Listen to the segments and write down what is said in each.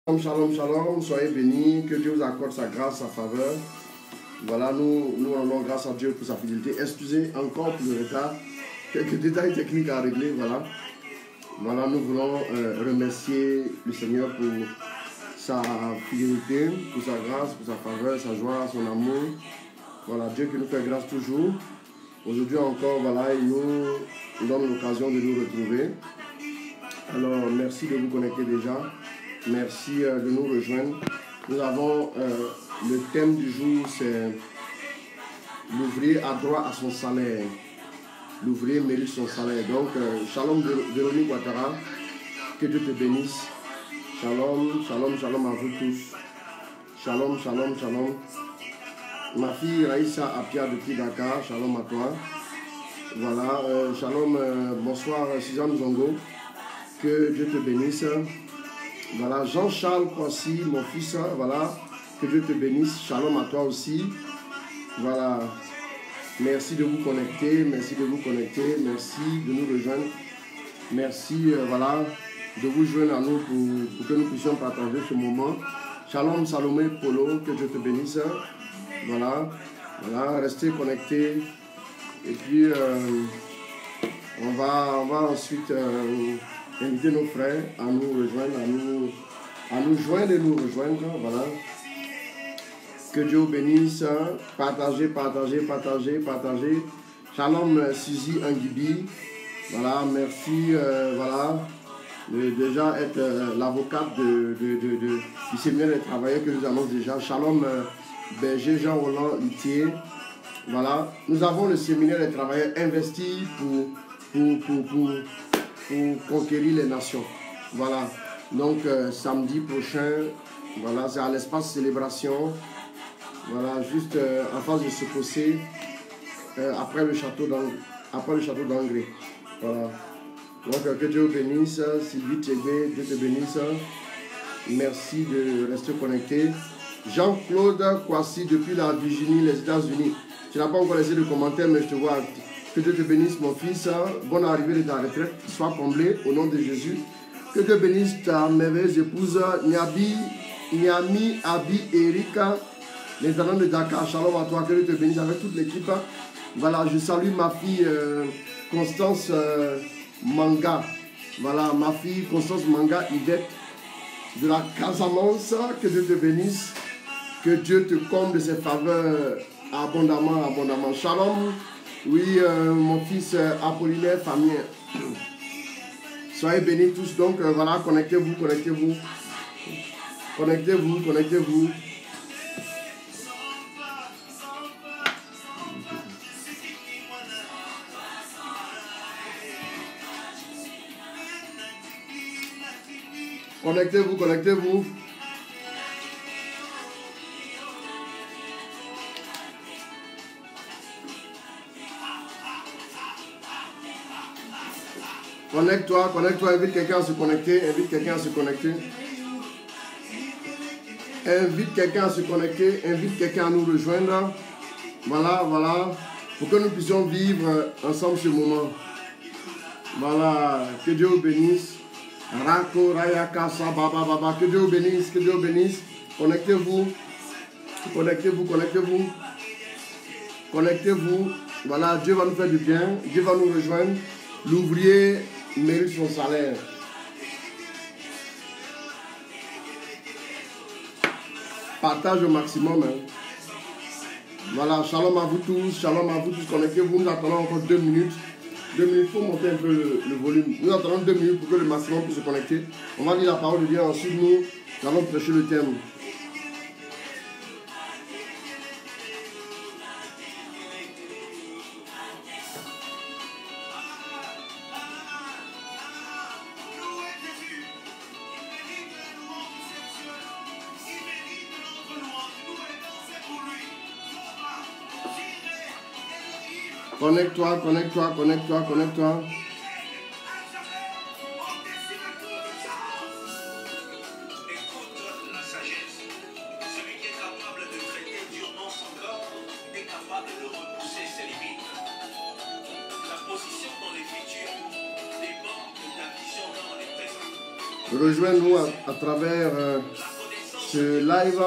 Shalom, shalom, shalom, soyez bénis, que Dieu vous accorde sa grâce, sa faveur. Voilà, nous rendons grâce à Dieu pour sa fidélité. Excusez encore pour le retard, quelques détails techniques à régler, voilà. Voilà, nous voulons remercier le Seigneur pour sa fidélité, pour sa grâce, pour sa faveur, sa joie, son amour. Voilà, Dieu qui nous fait grâce toujours. Aujourd'hui encore, voilà, il nous donne l'occasion de nous retrouver. Alors, merci de vous connecter déjà. Merci de nous rejoindre. Nous avons le thème du jour, c'est l'ouvrier a droit à son salaire. L'ouvrier mérite son salaire. Donc, shalom Véronique Ouattara, que Dieu te bénisse. Shalom, shalom, shalom à vous tous. Shalom, shalom, shalom. Ma fille Raïssa Apia depuis Dakar, shalom à toi. Voilà, shalom, bonsoir Suzanne Zongo, que Dieu te bénisse. Voilà, Jean-Charles Kwasi, mon fils, voilà, que Dieu te bénisse. Shalom à toi aussi. Voilà, merci de vous connecter, merci de vous connecter, merci de nous rejoindre. Merci, voilà, de vous joindre à nous pour que nous puissions partager ce moment. Shalom Salomé Polo, que Dieu te bénisse. Voilà, voilà, restez connectés. Et puis, on va ensuite inviter nos frères à nous rejoindre, à nous joindre et nous rejoindre. Voilà. Que Dieu vous bénisse. Partagez, partagez, partagez, partagez. Shalom Suzy Angibi. Voilà, merci. Voilà, de déjà être l'avocate du séminaire des travailleurs que nous annonce déjà. Shalom Berger Jean-Roland Luthier. Voilà, nous avons le séminaire des travailleurs investis pour conquérir les nations. Voilà, donc samedi prochain, voilà, c'est à l'espace célébration. Voilà, juste en face de ce fossé, après le château d'Angré. Voilà, donc que Dieu vous bénisse. Sylvie Thégbé, Dieu te bénisse. Merci de rester connecté. Jean-Claude Kwasi depuis la Virginie, les États-Unis. Tu n'as pas encore laissé de commentaires, mais je te vois. Que Dieu te bénisse, mon fils. Bonne arrivée de ta retraite. Sois comblé au nom de Jésus. Que Dieu bénisse ta merveilleuse épouse, Niami, Abi, Erika, les talents de Dakar. Shalom à toi. Que Dieu te bénisse avec toute l'équipe. Voilà, je salue ma fille Constance Manga. Voilà, ma fille Constance Manga, Yvette, de la Casamance. Que Dieu te bénisse. Que Dieu te comble de ses faveurs abondamment, abondamment. Shalom. Oui, mon fils Apollinaire Famien. Soyez bénis tous. Donc, voilà, connectez-vous, connectez-vous. Connectez-vous, connectez-vous. Connectez-vous, connectez-vous. Connecte-toi, connecte-toi, invite quelqu'un à se connecter, invite quelqu'un à se connecter. Invite quelqu'un à se connecter, invite quelqu'un à nous rejoindre. Voilà, voilà, pour que nous puissions vivre ensemble ce moment. Voilà, que Dieu vous bénisse. Rako, Rayaka, Baba, Baba, que Dieu vous bénisse, que Dieu vous bénisse. Connectez-vous, connectez-vous, connectez-vous. Connectez-vous. Voilà, Dieu va nous faire du bien, Dieu va nous rejoindre. L'ouvrier mérite son salaire. Partage au maximum. Hein. Voilà, shalom à vous tous, shalom à vous tous. Connectez-vous, nous attendons encore 2 minutes. 2 minutes, il faut monter un peu le volume. Nous attendons 2 minutes pour que le maximum puisse se connecter. On va lire la parole de Dieu, ensuite nous allons prêcher le thème. Connecte-toi, connecte-toi, connecte-toi, connecte-toi. rejoins-nous à travers ce live.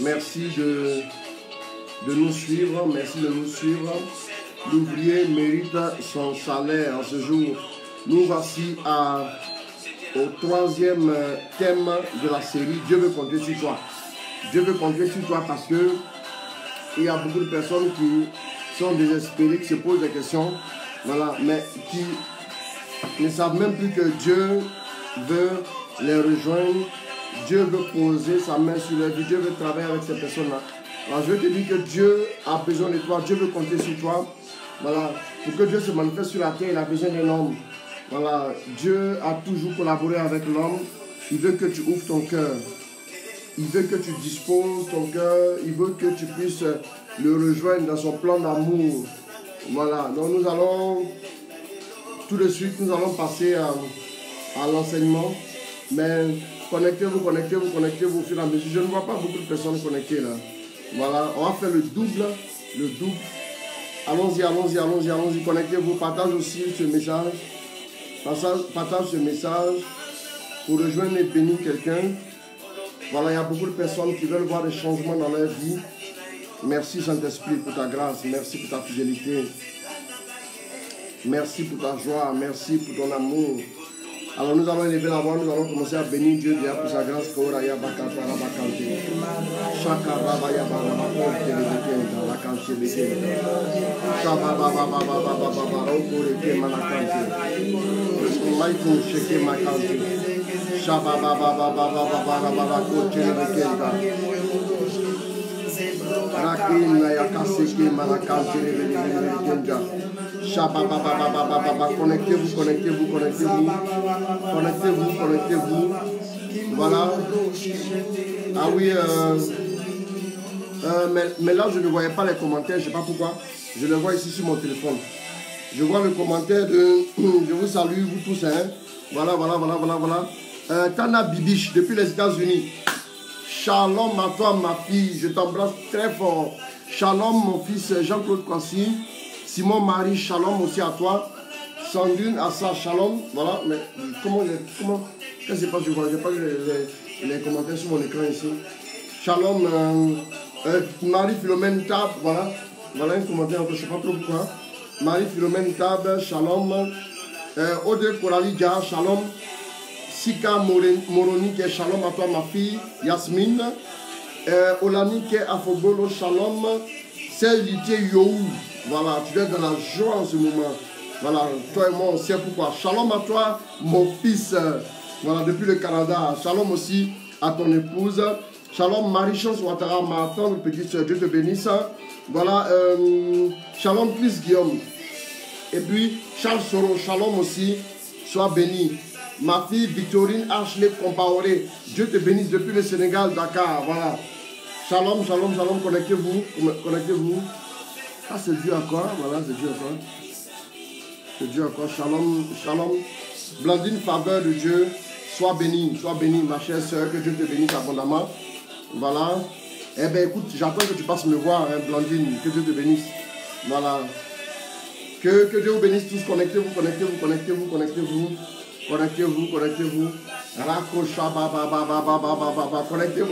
Merci de nous suivre. Merci de nous suivre. L'ouvrier mérite son salaire en ce jour. Nous voici au troisième thème de la série. Dieu veut compter sur toi. Dieu veut compter sur toi parce que il y a beaucoup de personnes qui sont désespérées, qui se posent des questions, voilà, mais qui ne savent même plus que Dieu veut les rejoindre. Dieu veut poser sa main sur leur vie. Dieu veut travailler avec ces personnes-là. Alors je veux te dire que Dieu a besoin de toi. Dieu veut compter sur toi. Voilà. Pour que Dieu se manifeste sur la terre, il a besoin d'un homme. Voilà. Dieu a toujours collaboré avec l'homme. Il veut que tu ouvres ton cœur. Il veut que tu disposes ton cœur. Il veut que tu puisses le rejoindre dans son plan d'amour. Voilà. Donc nous allons, tout de suite, nous allons passer à l'enseignement. Mais connectez-vous au fur et à mesure. Je ne vois pas beaucoup de personnes connectées là. Voilà. On va faire le double. Allons-y. Connectez-vous. Partage aussi ce message. Partage ce message pour rejoindre et bénir quelqu'un. Voilà, il y a beaucoup de personnes qui veulent voir des changements dans leur vie. Merci Saint-Esprit pour ta grâce. Merci pour ta fidélité. Merci pour ta joie. Merci pour ton amour. Alors nous allons élever la voix. Nous allons commencer à bénir Dieu déjà pour sa grâce. Connectez-vous. Voilà. Ah oui, mais là je ne voyais pas les commentaires, je ne sais pas pourquoi. Je les vois ici sur mon téléphone. Je vois le commentaire de je vous salue vous tous, hein. Voilà. Tana Bibiche depuis les États-Unis. Shalom à toi ma fille, je t'embrasse très fort. Shalom mon fils Jean-Claude Kwasi. Simon Marie, shalom aussi à toi. Sandrine Assa, shalom. Voilà, mais comment qu'est-ce qui se passe? Je n'ai pas les commentaires sur mon écran ici. Shalom, Marie-Philomène Tab, voilà. Voilà un commentaire, je ne sais pas trop pourquoi. Marie-Philomène Tab, shalom. Ode Koralidia, shalom. Sika Moronique, shalom à toi ma fille. Yasmine. Olanique Afogolo, shalom. Célité Yohou. Voilà, tu es dans la joie en ce moment. Voilà, toi et moi, on sait pourquoi. Shalom à toi, mon fils. Voilà, depuis le Canada. Shalom aussi à ton épouse. Shalom, Marie-Chance Ouattara, ma tendre petite soeur. Dieu te bénisse. Voilà, shalom, Chris Guillaume. Et puis, Charles Soro, shalom aussi. Sois béni. Ma fille Victorine Ashley Compaoré. Dieu te bénisse depuis le Sénégal, Dakar. Voilà. Shalom, connectez-vous. Ah, c'est Dieu à quoi? Voilà, c'est Dieu à quoi? C'est Dieu à quoi? Shalom. Blandine, faveur de Dieu. Sois bénie, ma chère soeur. Que Dieu te bénisse abondamment. Voilà. Eh bien, écoute, j'attends que tu passes me voir, hein, Blandine. Que Dieu te bénisse. Voilà. Que Dieu vous bénisse tous. Connectez-vous. Rakocha,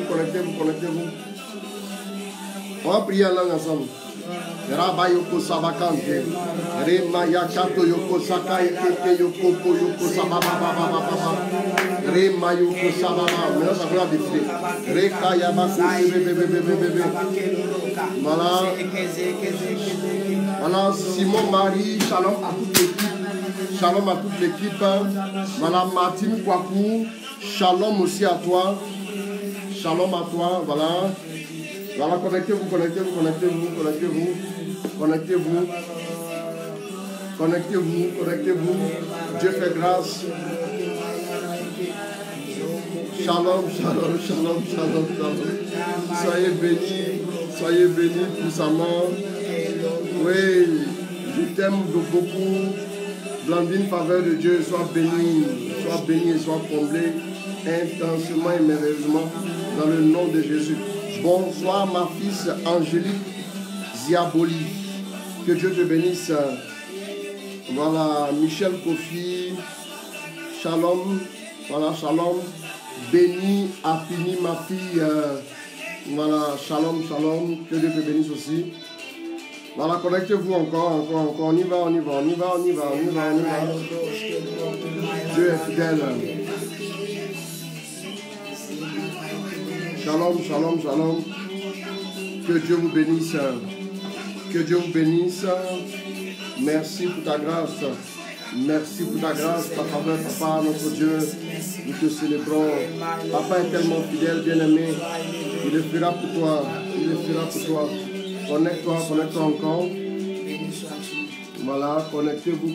Connectez-vous. On va prier en langue ensemble. Rabayoko Sabakante, Remayakato Yoko Sakai, Yoko Sababa, Remayoko Sababa, maintenant ça va défiler. Rekayabako, bébé. Voilà, Simon Marie, shalom à toute l'équipe. Voilà, Martine Kwaku, shalom aussi à toi. Voilà. Voilà, connectez-vous. Dieu fait grâce. Shalom. Soyez bénis puissamment. Oui, je t'aime beaucoup. Blandine, faveur de Dieu, sois béni et sois comblé intensément et merveilleusement dans le nom de Jésus. Bonsoir ma fils Angélique Ziaboli. Que Dieu te bénisse. Voilà, Michel Kofi. Shalom. Voilà, shalom. Bénis, Apini, ma fille. Voilà, shalom, shalom. Que Dieu te bénisse aussi. Voilà, connectez-vous encore. On y va. Dieu est fidèle. Shalom. Que Dieu vous bénisse. Que Dieu vous bénisse. Merci pour ta grâce. Merci pour ta grâce, ta faveur, Papa, notre Dieu. Nous te célébrons. Papa est tellement fidèle, bien-aimé. Il le fera pour toi. Connecte-toi encore. Voilà, connectez-vous.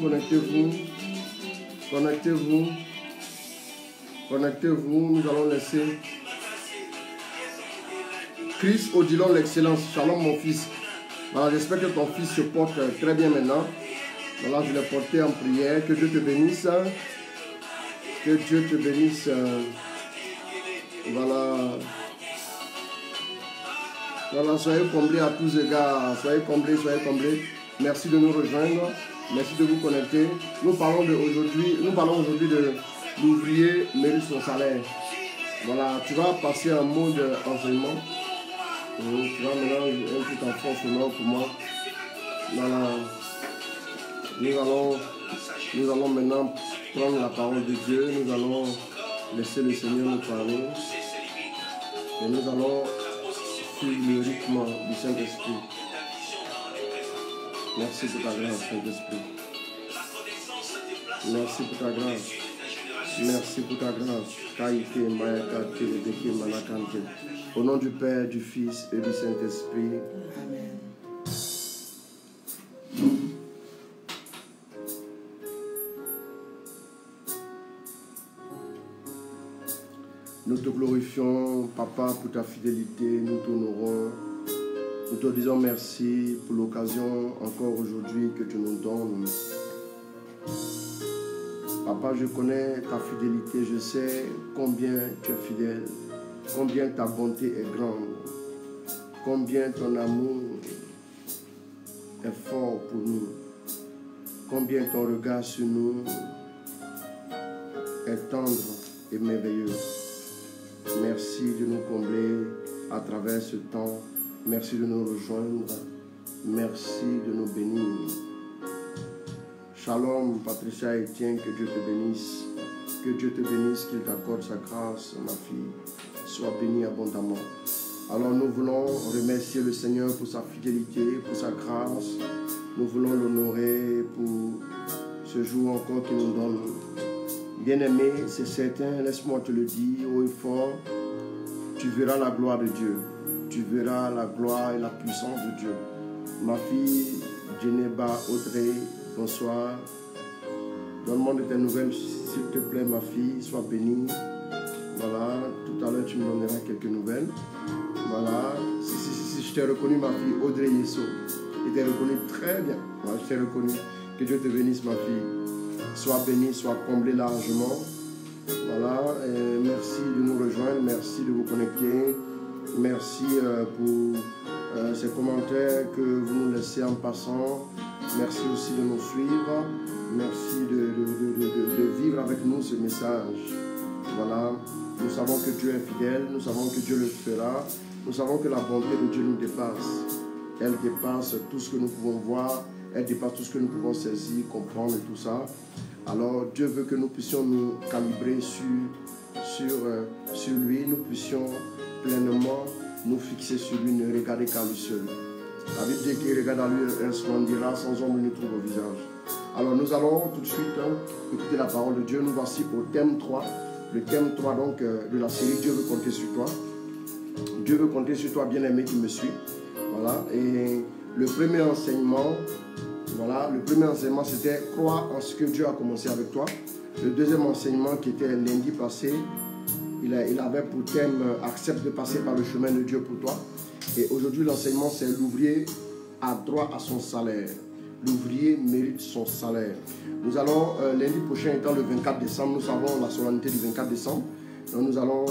Nous allons laisser Chris Odilon l'excellence. Shalom mon fils. Voilà, j'espère que ton fils se porte très bien maintenant. Voilà, je l'ai porté en prière. Que Dieu te bénisse. Voilà, soyez comblés à tous les gars. Soyez comblés. Merci de nous rejoindre. Merci de vous connecter. Nous parlons aujourd'hui de l'ouvrier mérite son salaire. Voilà, tu vas passer un mode enseignement. Tu vas maintenant un petit enfant sonore pour moi. Voilà. Nous allons maintenant prendre la parole de Dieu. Nous allons laisser le Seigneur nous parler. Et nous allons suivre le rythme du Saint-Esprit. Merci pour ta grâce, Saint-Esprit. Merci pour ta grâce. Au nom du Père, du Fils et du Saint-Esprit. Amen. Nous te glorifions, Papa, pour ta fidélité. Nous t'honorons. Nous te disons merci pour l'occasion encore aujourd'hui que tu nous donnes. Papa, je connais ta fidélité. Je sais combien tu es fidèle. Combien ta bonté est grande. Combien ton amour est fort pour nous. Combien ton regard sur nous est tendre et merveilleux. Merci de nous combler à travers ce temps. Merci de nous rejoindre. Merci de nous bénir. Shalom, Patricia et Etienne, que Dieu te bénisse. Que Dieu te bénisse, qu'il t'accorde sa grâce, ma fille. Sois bénie abondamment. Alors nous voulons remercier le Seigneur pour sa fidélité, pour sa grâce. Nous voulons l'honorer pour ce jour encore qu'il nous donne. Bien-aimé, c'est certain, laisse-moi te le dire haut et fort, tu verras la gloire de Dieu. Tu verras la gloire et la puissance de Dieu. Ma fille, Geneba Audrey, bonsoir. Donne-moi de tes nouvelles, s'il te plaît, ma fille, sois bénie. Voilà, tout à l'heure, tu me donneras quelques nouvelles. Voilà, si je t'ai reconnu, ma fille, Audrey Yesso. Je t'ai reconnu très bien. Voilà, je t'ai reconnu. Que Dieu te bénisse, ma fille. Sois bénie, sois comblée largement. Voilà, et merci de nous rejoindre, merci de vous connecter. Merci pour ces commentaires que vous nous laissez en passant. Merci aussi de nous suivre. Merci de vivre avec nous ce message. Voilà, nous savons que Dieu est fidèle, nous savons que Dieu le fera. Nous savons que la bonté de Dieu nous dépasse. Elle dépasse tout ce que nous pouvons voir, elle dépasse tout ce que nous pouvons saisir, comprendre et tout ça. Alors Dieu veut que nous puissions nous calibrer sur lui, nous puissions pleinement nous fixer sur lui, ne regarder qu'à lui seul. La Bible dit qu'il regarde à lui, resplendira sans ombre ne trouve au visage. Alors nous allons tout de suite écouter la parole de Dieu. Nous voici au thème 3. Le thème 3 donc de la série Dieu veut compter sur toi. Dieu veut compter sur toi, bien-aimé qui me suit. Voilà. Et le premier enseignement, c'était croire en ce que Dieu a commencé avec toi. Le deuxième enseignement qui était lundi passé, il avait pour thème accepte de passer par le chemin de Dieu pour toi. Et aujourd'hui l'enseignement c'est l'ouvrier a droit à son salaire. L'ouvrier mérite son salaire. Nous allons lundi prochain étant le 24 décembre, nous savons la solennité du 24 décembre. Donc nous allons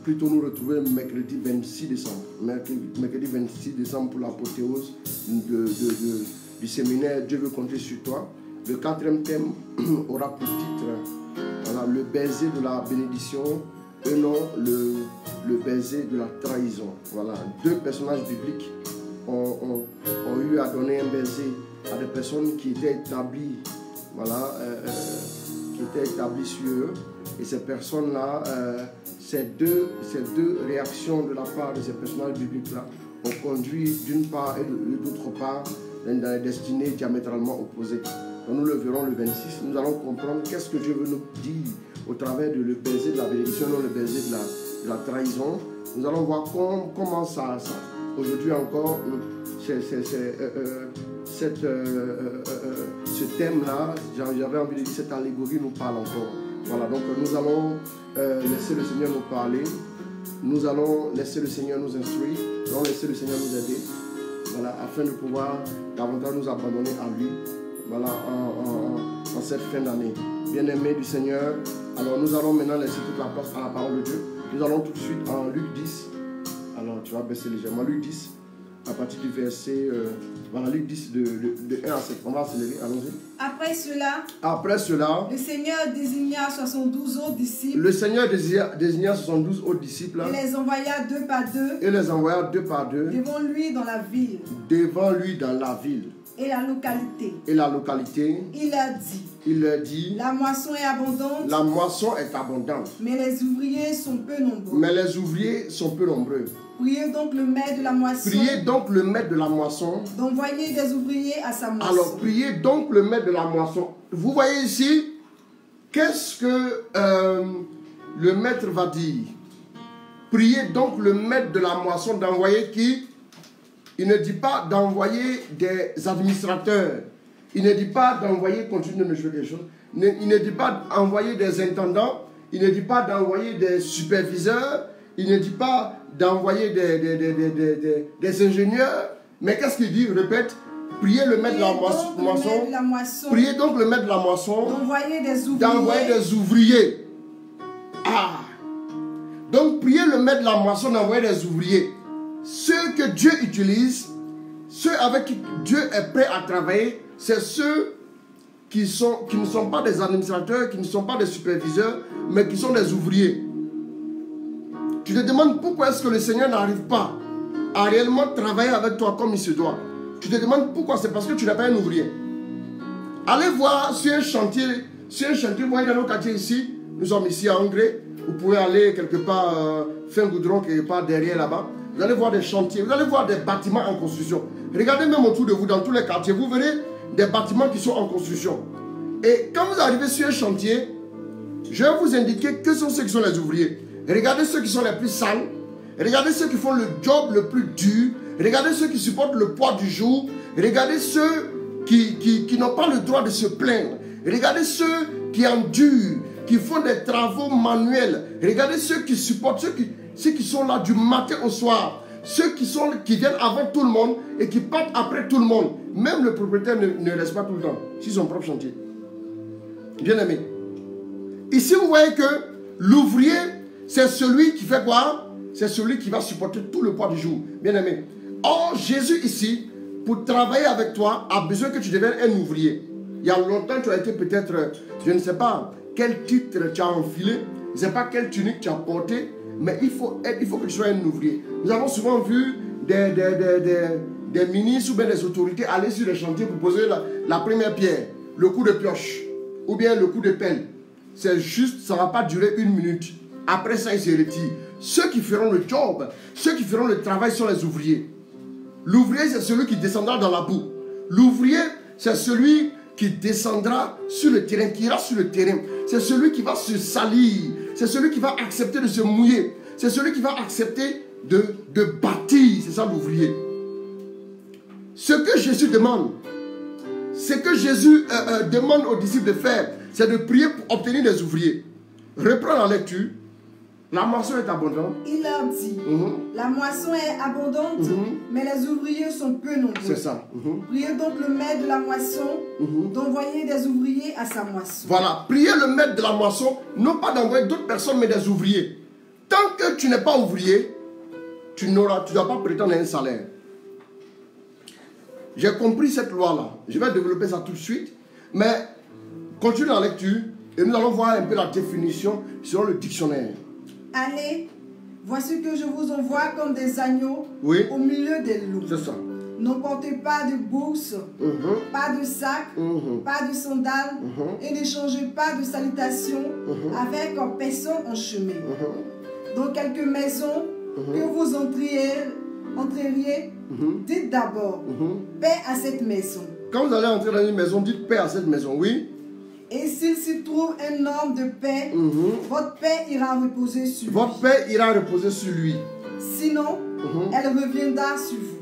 plutôt nous retrouver mercredi 26 décembre. Mercredi 26 décembre pour l'apothéose du séminaire Dieu veut compter sur toi. Le quatrième thème aura pour titre voilà, le baiser de la bénédiction et non le baiser de la trahison. Voilà, deux personnages bibliques ont eu à donner un baiser à des personnes qui étaient établies, voilà, qui étaient établies sur eux. Et ces personnes-là, ces deux réactions de la part de ces personnages bibliques-là ont conduit d'une part et d'autre part dans des destinées diamétralement opposées. Donc nous le verrons le 26, nous allons comprendre qu'est-ce que Dieu veut nous dire au travers de le baiser de la bénédiction, non le baiser de la trahison. Nous allons voir comment ça aujourd'hui encore, ce thème-là, j'avais envie de dire, cette allégorie nous parle encore. Voilà, donc nous allons laisser le Seigneur nous parler, nous allons laisser le Seigneur nous instruire, nous allons laisser le Seigneur nous aider, voilà, afin de pouvoir davantage nous abandonner à lui, voilà, en cette fin d'année. Bien-aimés du Seigneur, alors nous allons maintenant laisser toute la place à la parole de Dieu. Nous allons tout de suite en Luc 10, alors tu vas baisser légèrement, Luc 10, à partir du verset, voilà, Luc 10 de 1 à 7, on va accélérer, allons-y. Après cela, le Seigneur désigna 72 autres disciples. Le Seigneur désigna 72 autres disciples. Et les envoya deux par deux. Devant lui dans la ville. Et la localité. Il leur dit. La moisson est abondante. Mais les ouvriers sont peu nombreux. Priez donc le maître de la moisson. D'envoyer des ouvriers à sa moisson. Alors, priez donc le maître de la moisson. Vous voyez ici, qu'est-ce que le maître va dire? Priez donc le maître de la moisson d'envoyer qui? Il ne dit pas d'envoyer des administrateurs. Il ne dit pas d'envoyer, continue de me jouer quelque chose. Il ne dit pas d'envoyer des intendants. Il ne dit pas d'envoyer des superviseurs. Il ne dit pas d'envoyer des ingénieurs. Mais qu'est-ce qu'il dit? Répète. Priez le maître de la moisson. Priez donc le maître de la moisson. D'envoyer des ouvriers. Ah. Donc priez le maître de la moisson d'envoyer des ouvriers. Ceux que Dieu utilise, ceux avec qui Dieu est prêt à travailler, c'est ceux qui ne sont pas des administrateurs, qui ne sont pas des superviseurs, mais qui sont des ouvriers. Tu te demandes pourquoi est-ce que le Seigneur n'arrive pas à réellement travailler avec toi comme il se doit. Tu te demandes pourquoi, c'est parce que tu n'es pas un ouvrier. Allez voir sur un chantier, vous voyez dans nos quartiers ici, nous sommes ici à Angré, vous pouvez aller quelque part, faire un goudron quelque part derrière là-bas. Vous allez voir des chantiers, vous allez voir des bâtiments en construction. Regardez même autour de vous, dans tous les quartiers, vous verrez des bâtiments qui sont en construction. Et quand vous arrivez sur un chantier, je vais vous indiquer que sont ceux qui sont les ouvriers. Regardez ceux qui sont les plus sales. Regardez ceux qui font le job le plus dur. Regardez ceux qui supportent le poids du jour. Regardez ceux qui n'ont pas le droit de se plaindre. Regardez ceux qui endurent, qui font des travaux manuels. Regardez ceux qui supportent, ceux qui sont là du matin au soir. Ceux qui viennent avant tout le monde et qui partent après tout le monde. Même le propriétaire ne reste pas tout le temps sur son propre chantier. Bien aimé. Ici, vous voyez que l'ouvrier, c'est celui qui fait quoi? C'est celui qui va supporter tout le poids du jour. Bien aimé. Or, Jésus ici, pour travailler avec toi, a besoin que tu deviennes un ouvrier. Il y a longtemps, tu as été peut-être, je ne sais pas quel titre tu as enfilé, je ne sais pas quelle tunique tu as porté, mais il faut que tu sois un ouvrier. Nous avons souvent vu des ministres ou bien des autorités aller sur les chantiers pour poser la première pierre, le coup de pioche ou bien le coup de pelle. C'est juste, ça ne va pas durer 1 minute. Après ça, ils se retirent. Ceux qui feront le job, ceux qui feront le travail sont les ouvriers. L'ouvrier, c'est celui qui descendra dans la boue. L'ouvrier, c'est celui qui descendra sur le terrain, qui ira sur le terrain. C'est celui qui va se salir. C'est celui qui va accepter de se mouiller. C'est celui qui va accepter de bâtir. C'est ça l'ouvrier. Ce que Jésus demande, aux disciples de faire, c'est de prier pour obtenir des ouvriers. Reprends la lecture. La moisson est abondante. Il leur dit, la moisson est abondante, mais les ouvriers sont peu nombreux. C'est ça. Priez donc le maître de la moisson d'envoyer des ouvriers à sa moisson. Voilà, priez le maître de la moisson, non pas d'envoyer d'autres personnes, mais des ouvriers. Tant que tu n'es pas ouvrier, tu ne dois pas prétendre à un salaire. J'ai compris cette loi-là. Je vais développer ça tout de suite. Mais continue la lecture et nous allons voir un peu la définition selon le dictionnaire. Allez, voici que je vous envoie comme des agneaux au milieu des loups. C'est ça. N'emportez pas de bourse, pas de sac, pas de sandales, et n'échangez pas de salutations avec personne en chemin. Dans quelques maisons que vous entreriez, dites d'abord paix à cette maison. Quand vous allez entrer dans une maison, dites paix à cette maison, oui. Et s'il s'y trouve un homme de paix, votre paix ira reposer sur lui. Votre paix ira reposer sur lui. Sinon, elle reviendra sur vous.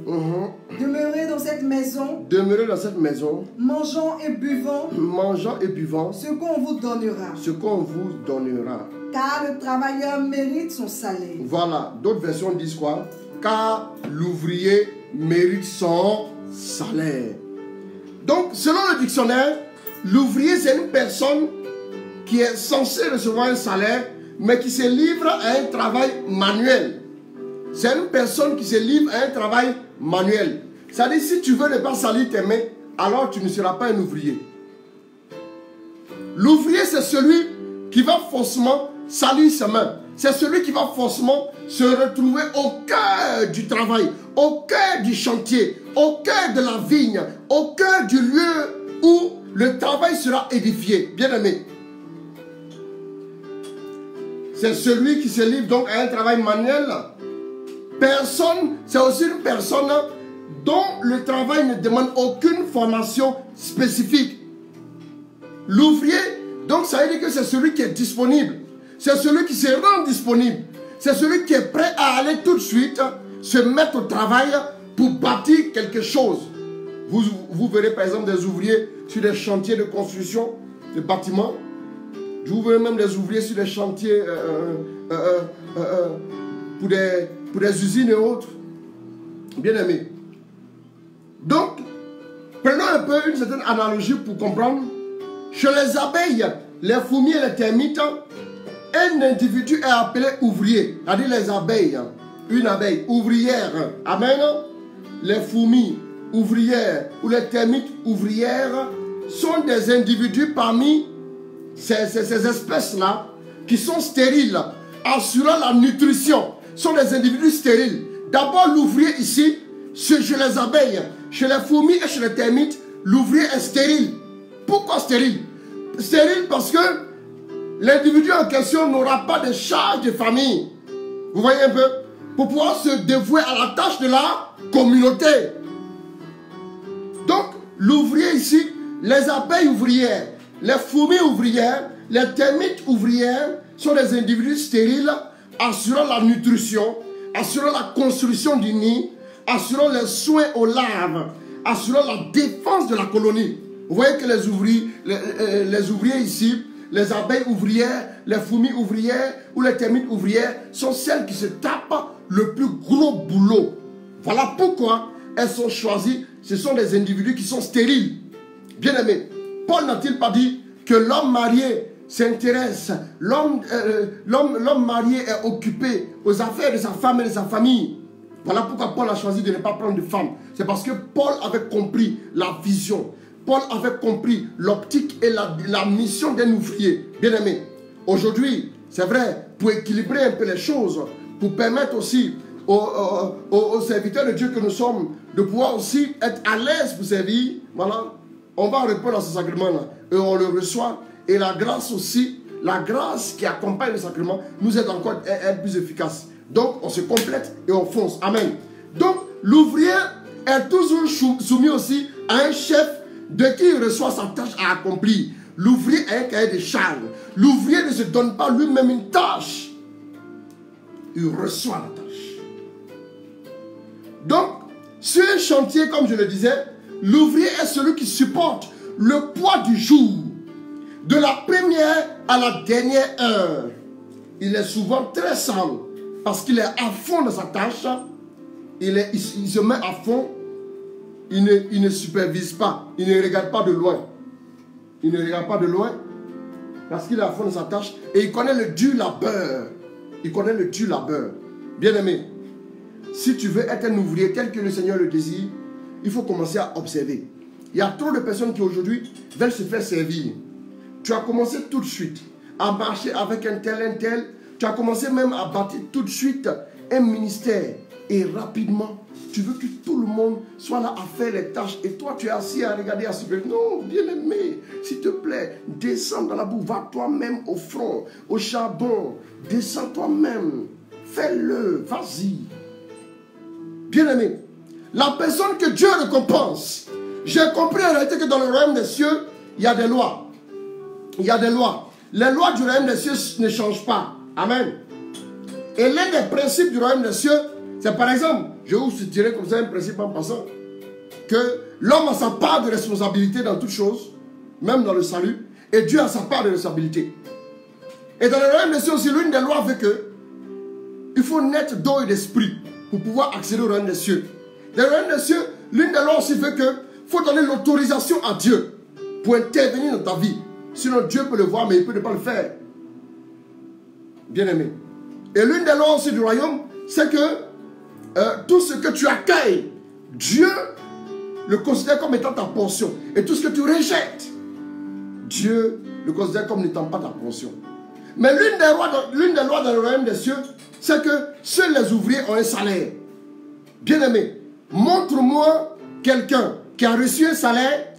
Demeurez dans cette maison. Demeurez dans cette maison. Mangeant et buvant. Mangeant et buvant. Ce qu'on vous donnera. Ce qu'on vous donnera. Car le travailleur mérite son salaire. Voilà. D'autres versions disent quoi? Car l'ouvrier mérite son salaire. Donc, selon le dictionnaire, l'ouvrier, c'est une personne qui est censée recevoir un salaire, mais qui se livre à un travail manuel. C'est une personne qui se livre à un travail manuel. C'est-à-dire, si tu veux ne pas salir tes mains, alors tu ne seras pas un ouvrier. L'ouvrier, c'est celui qui va forcément salir ses mains. C'est celui qui va forcément se retrouver au cœur du travail, au cœur du chantier, au cœur de la vigne, au cœur du lieu où le travail sera édifié. Bien aimé. C'est celui qui se livre donc à un travail manuel. Personne, c'est aussi une personne dont le travail ne demande aucune formation spécifique. L'ouvrier, donc ça veut dire que c'est celui qui est disponible. C'est celui qui se rend disponible. C'est celui qui est prêt à aller tout de suite se mettre au travail pour bâtir quelque chose. Vous verrez par exemple des ouvriers sur des chantiers de construction de bâtiments. Vous verrez même des ouvriers sur des chantiers pour des usines et autres. Bien aimé. Donc, prenons un peu une certaine analogie pour comprendre. Chez les abeilles, les fourmis et les termites, un individu est appelé ouvrier. C'est-à-dire les abeilles. Une abeille ouvrière. Amen. Les fourmis ouvrières ou les termites ouvrières sont des individus parmi ces espèces-là qui sont stériles, assurant la nutrition. Sont des individus stériles. D'abord, l'ouvrier ici, chez les abeilles, chez les fourmis et chez les termites, l'ouvrier est stérile. Pourquoi stérile? Stérile parce que l'individu en question n'aura pas de charge de famille. Vous voyez un peu? Pour pouvoir se dévouer à la tâche de la communauté. Donc, l'ouvrier ici, les abeilles ouvrières, les fourmis ouvrières, les termites ouvrières sont des individus stériles assurant la nutrition, assurant la construction du nid, assurant les soins aux larves, assurant la défense de la colonie. Vous voyez que les ouvriers ici, les abeilles ouvrières, les fourmis ouvrières ou les termites ouvrières sont celles qui se tapent le plus gros boulot. Voilà pourquoi elles sont choisies. Ce sont des individus qui sont stériles. Bien aimé, Paul n'a-t-il pas dit que l'homme marié s'intéresse, l'homme marié est occupé aux affaires de sa femme et de sa famille. Voilà pourquoi Paul a choisi de ne pas prendre de femme. C'est parce que Paul avait compris la vision. Paul avait compris l'optique et la mission d'un ouvrier. Bien aimé, aujourd'hui, c'est vrai, pour équilibrer un peu les choses, pour permettre aussi aux serviteurs de Dieu que nous sommes de pouvoir aussi être à l'aise pour servir, voilà, on va répondre à ce sacrement-là et on le reçoit. Et la grâce aussi, la grâce qui accompagne le sacrement nous aide encore à être plus efficace. Donc, on se complète et on fonce. Amen. Donc, l'ouvrier est toujours soumis aussi à un chef de qui il reçoit sa tâche à accomplir. L'ouvrier a un cahier de charges. L'ouvrier ne se donne pas lui-même une tâche. Il reçoit la tâche. Donc, sur un chantier, comme je le disais, l'ouvrier est celui qui supporte le poids du jour. De la première à la dernière heure. Il est souvent très sale parce qu'il est à fond dans sa tâche. Il se met à fond. Il ne supervise pas. Il ne regarde pas de loin. Il ne regarde pas de loin parce qu'il est à fond dans sa tâche. Et il connaît le dur labeur. Il connaît le dur labeur. Bien aimé, si tu veux être un ouvrier tel que le Seigneur le désire, il faut commencer à observer. Il y a trop de personnes qui aujourd'hui veulent se faire servir. Tu as commencé tout de suite à marcher avec un tel. Tu as commencé même à bâtir tout de suite un ministère. Et rapidement, tu veux que tout le monde soit là à faire les tâches. Et toi, tu es assis à regarder, à se dire, non, bien-aimé, s'il te plaît, descends dans la boue, va toi-même au front, au charbon. Descends toi-même. Fais-le, vas-y. Bien-aimé, la personne que Dieu récompense, j'ai compris en réalité que dans le royaume des cieux, il y a des lois. Il y a des lois. Les lois du royaume des cieux ne changent pas. Amen. Et l'un des principes du royaume des cieux, c'est par exemple, je vais vous tirer comme ça un principe en passant, que l'homme a sa part de responsabilité dans toutes choses, même dans le salut, et Dieu a sa part de responsabilité. Et dans le royaume des cieux aussi, l'une des lois fait que il faut naître d'eau et d'esprit pour pouvoir accéder au royaume des cieux. Dans le royaume des cieux, l'une des lois aussi fait que faut donner l'autorisation à Dieu pour intervenir dans ta vie. Sinon Dieu peut le voir, mais il peut ne pas le faire. Bien-aimé. Et l'une des lois aussi du royaume, c'est que tout ce que tu accueilles, Dieu le considère comme étant ta portion. Et tout ce que tu rejettes, Dieu le considère comme n'étant pas ta portion. Mais l'une des lois dans le royaume des cieux, c'est que seuls les ouvriers ont un salaire. Bien-aimé, montre-moi quelqu'un qui a reçu un salaire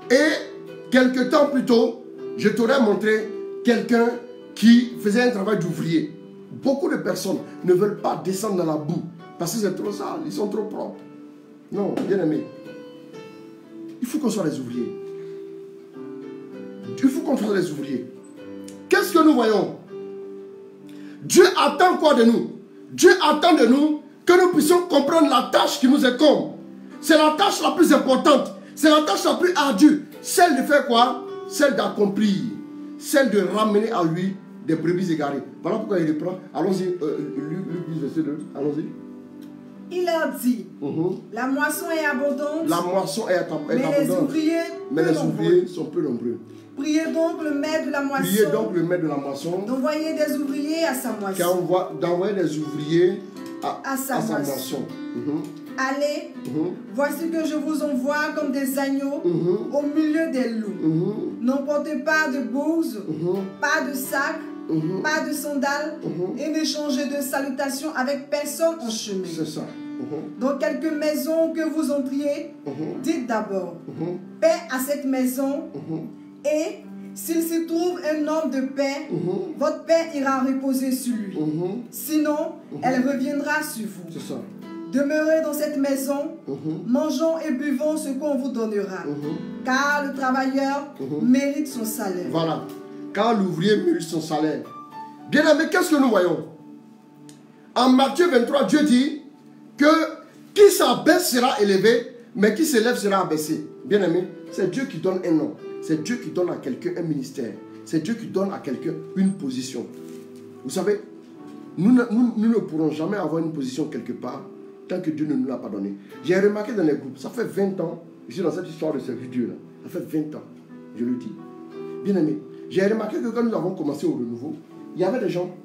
et quelque temps plus tôt, je t'aurais montré quelqu'un qui faisait un travail d'ouvrier. Beaucoup de personnes ne veulent pas descendre dans la boue parce que c'est trop sale, ils sont trop propres. Non, bien-aimé, il faut qu'on soit des ouvriers. Il faut qu'on soit des ouvriers. Qu'est-ce que nous voyons? Dieu attend quoi de nous? Dieu attend de nous que nous puissions comprendre la tâche qui nous incombe. C'est la tâche la plus importante. C'est la tâche la plus ardue. Celle de faire quoi? Celle d'accomplir. Celle de ramener à lui des brebis égarées. Voilà pourquoi il reprend. Allons-y, Luc 10, verset 2. Allons-y. Il leur dit, la moisson est abondante. La moisson est abondante. Mais les ouvriers sont peu nombreux. Priez donc le maître de la moisson. Priez donc le maître de la moisson. D'envoyer des ouvriers à sa moisson. D'envoyer des ouvriers à sa moisson. Allez, voici que je vous envoie comme des agneaux au milieu des loups. N'emportez pas de bouse, pas de sac, pas de sandales, et n'échangez de salutations avec personne en chemin. C'est ça. Dans quelque maison que vous entriez, dites d'abord, paix à cette maison, et s'il s'y trouve un homme de paix, votre paix ira reposer sur lui. Sinon, elle reviendra sur vous. C'est ça. Demeurez dans cette maison, mangeons et buvons ce qu'on vous donnera, car le travailleur mérite son salaire. Voilà, car l'ouvrier mérite son salaire. Bien aimé, qu'est-ce que nous voyons? En Matthieu 23, Dieu dit que qui s'abaisse sera élevé, mais qui s'élève sera abaissé. Bien aimé, c'est Dieu qui donne un nom. C'est Dieu qui donne à quelqu'un un ministère. C'est Dieu qui donne à quelqu'un une position. Vous savez, nous ne pourrons jamais avoir une position quelque part tant que Dieu ne nous l'a pas donné. J'ai remarqué dans les groupes, ça fait 20 ans, je suis dans cette histoire de servir Dieu là. Ça fait 20 ans, je le dis. Bien aimé, j'ai remarqué que quand nous avons commencé au renouveau, il y avait des gens,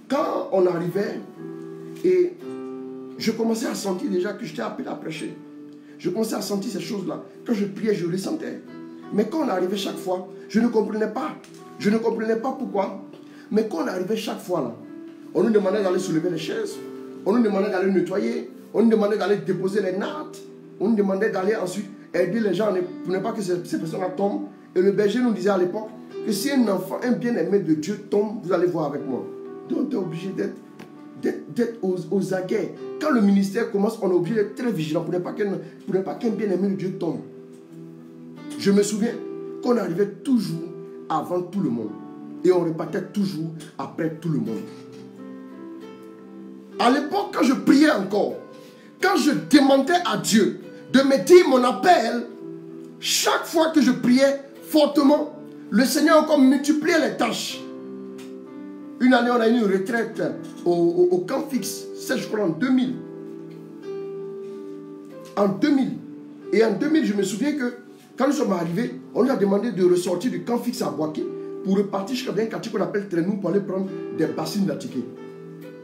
quand on arrivait et je commençais à sentir déjà que j'étais appelé à prêcher. Je commençais à sentir ces choses-là. Quand je priais, je ressentais. Mais quand on arrivait chaque fois, je ne comprenais pas. Je ne comprenais pas pourquoi. Mais quand on arrivait chaque fois là, on nous demandait d'aller soulever les chaises. On nous demandait d'aller nettoyer. On nous demandait d'aller déposer les nattes. On nous demandait d'aller ensuite aider les gens pour ne pas que ces personnes tombent. Et le berger nous disait à l'époque que si un enfant, un bien-aimé de Dieu tombe, vous allez voir avec moi. Donc tu es obligé d'être aux aguets. Quand le ministère commence, on est obligé d'être très vigilant pour ne pas qu'un bien-aimé de Dieu tombe. Je me souviens qu'on arrivait toujours avant tout le monde. Et on repartait toujours après tout le monde. À l'époque, quand je priais encore, quand je demandais à Dieu de me dire mon appel, chaque fois que je priais fortement, le Seigneur encore multipliait les tâches. Une année, on a eu une retraite au camp fixe, c'est je crois en 2000. En 2000. Et en 2000, je me souviens que quand nous sommes arrivés, on nous a demandé de ressortir du camp fixe à Boaké pour repartir jusqu'à un quartier qu'on appelle Trenou pour aller prendre des bassines d'Atiké.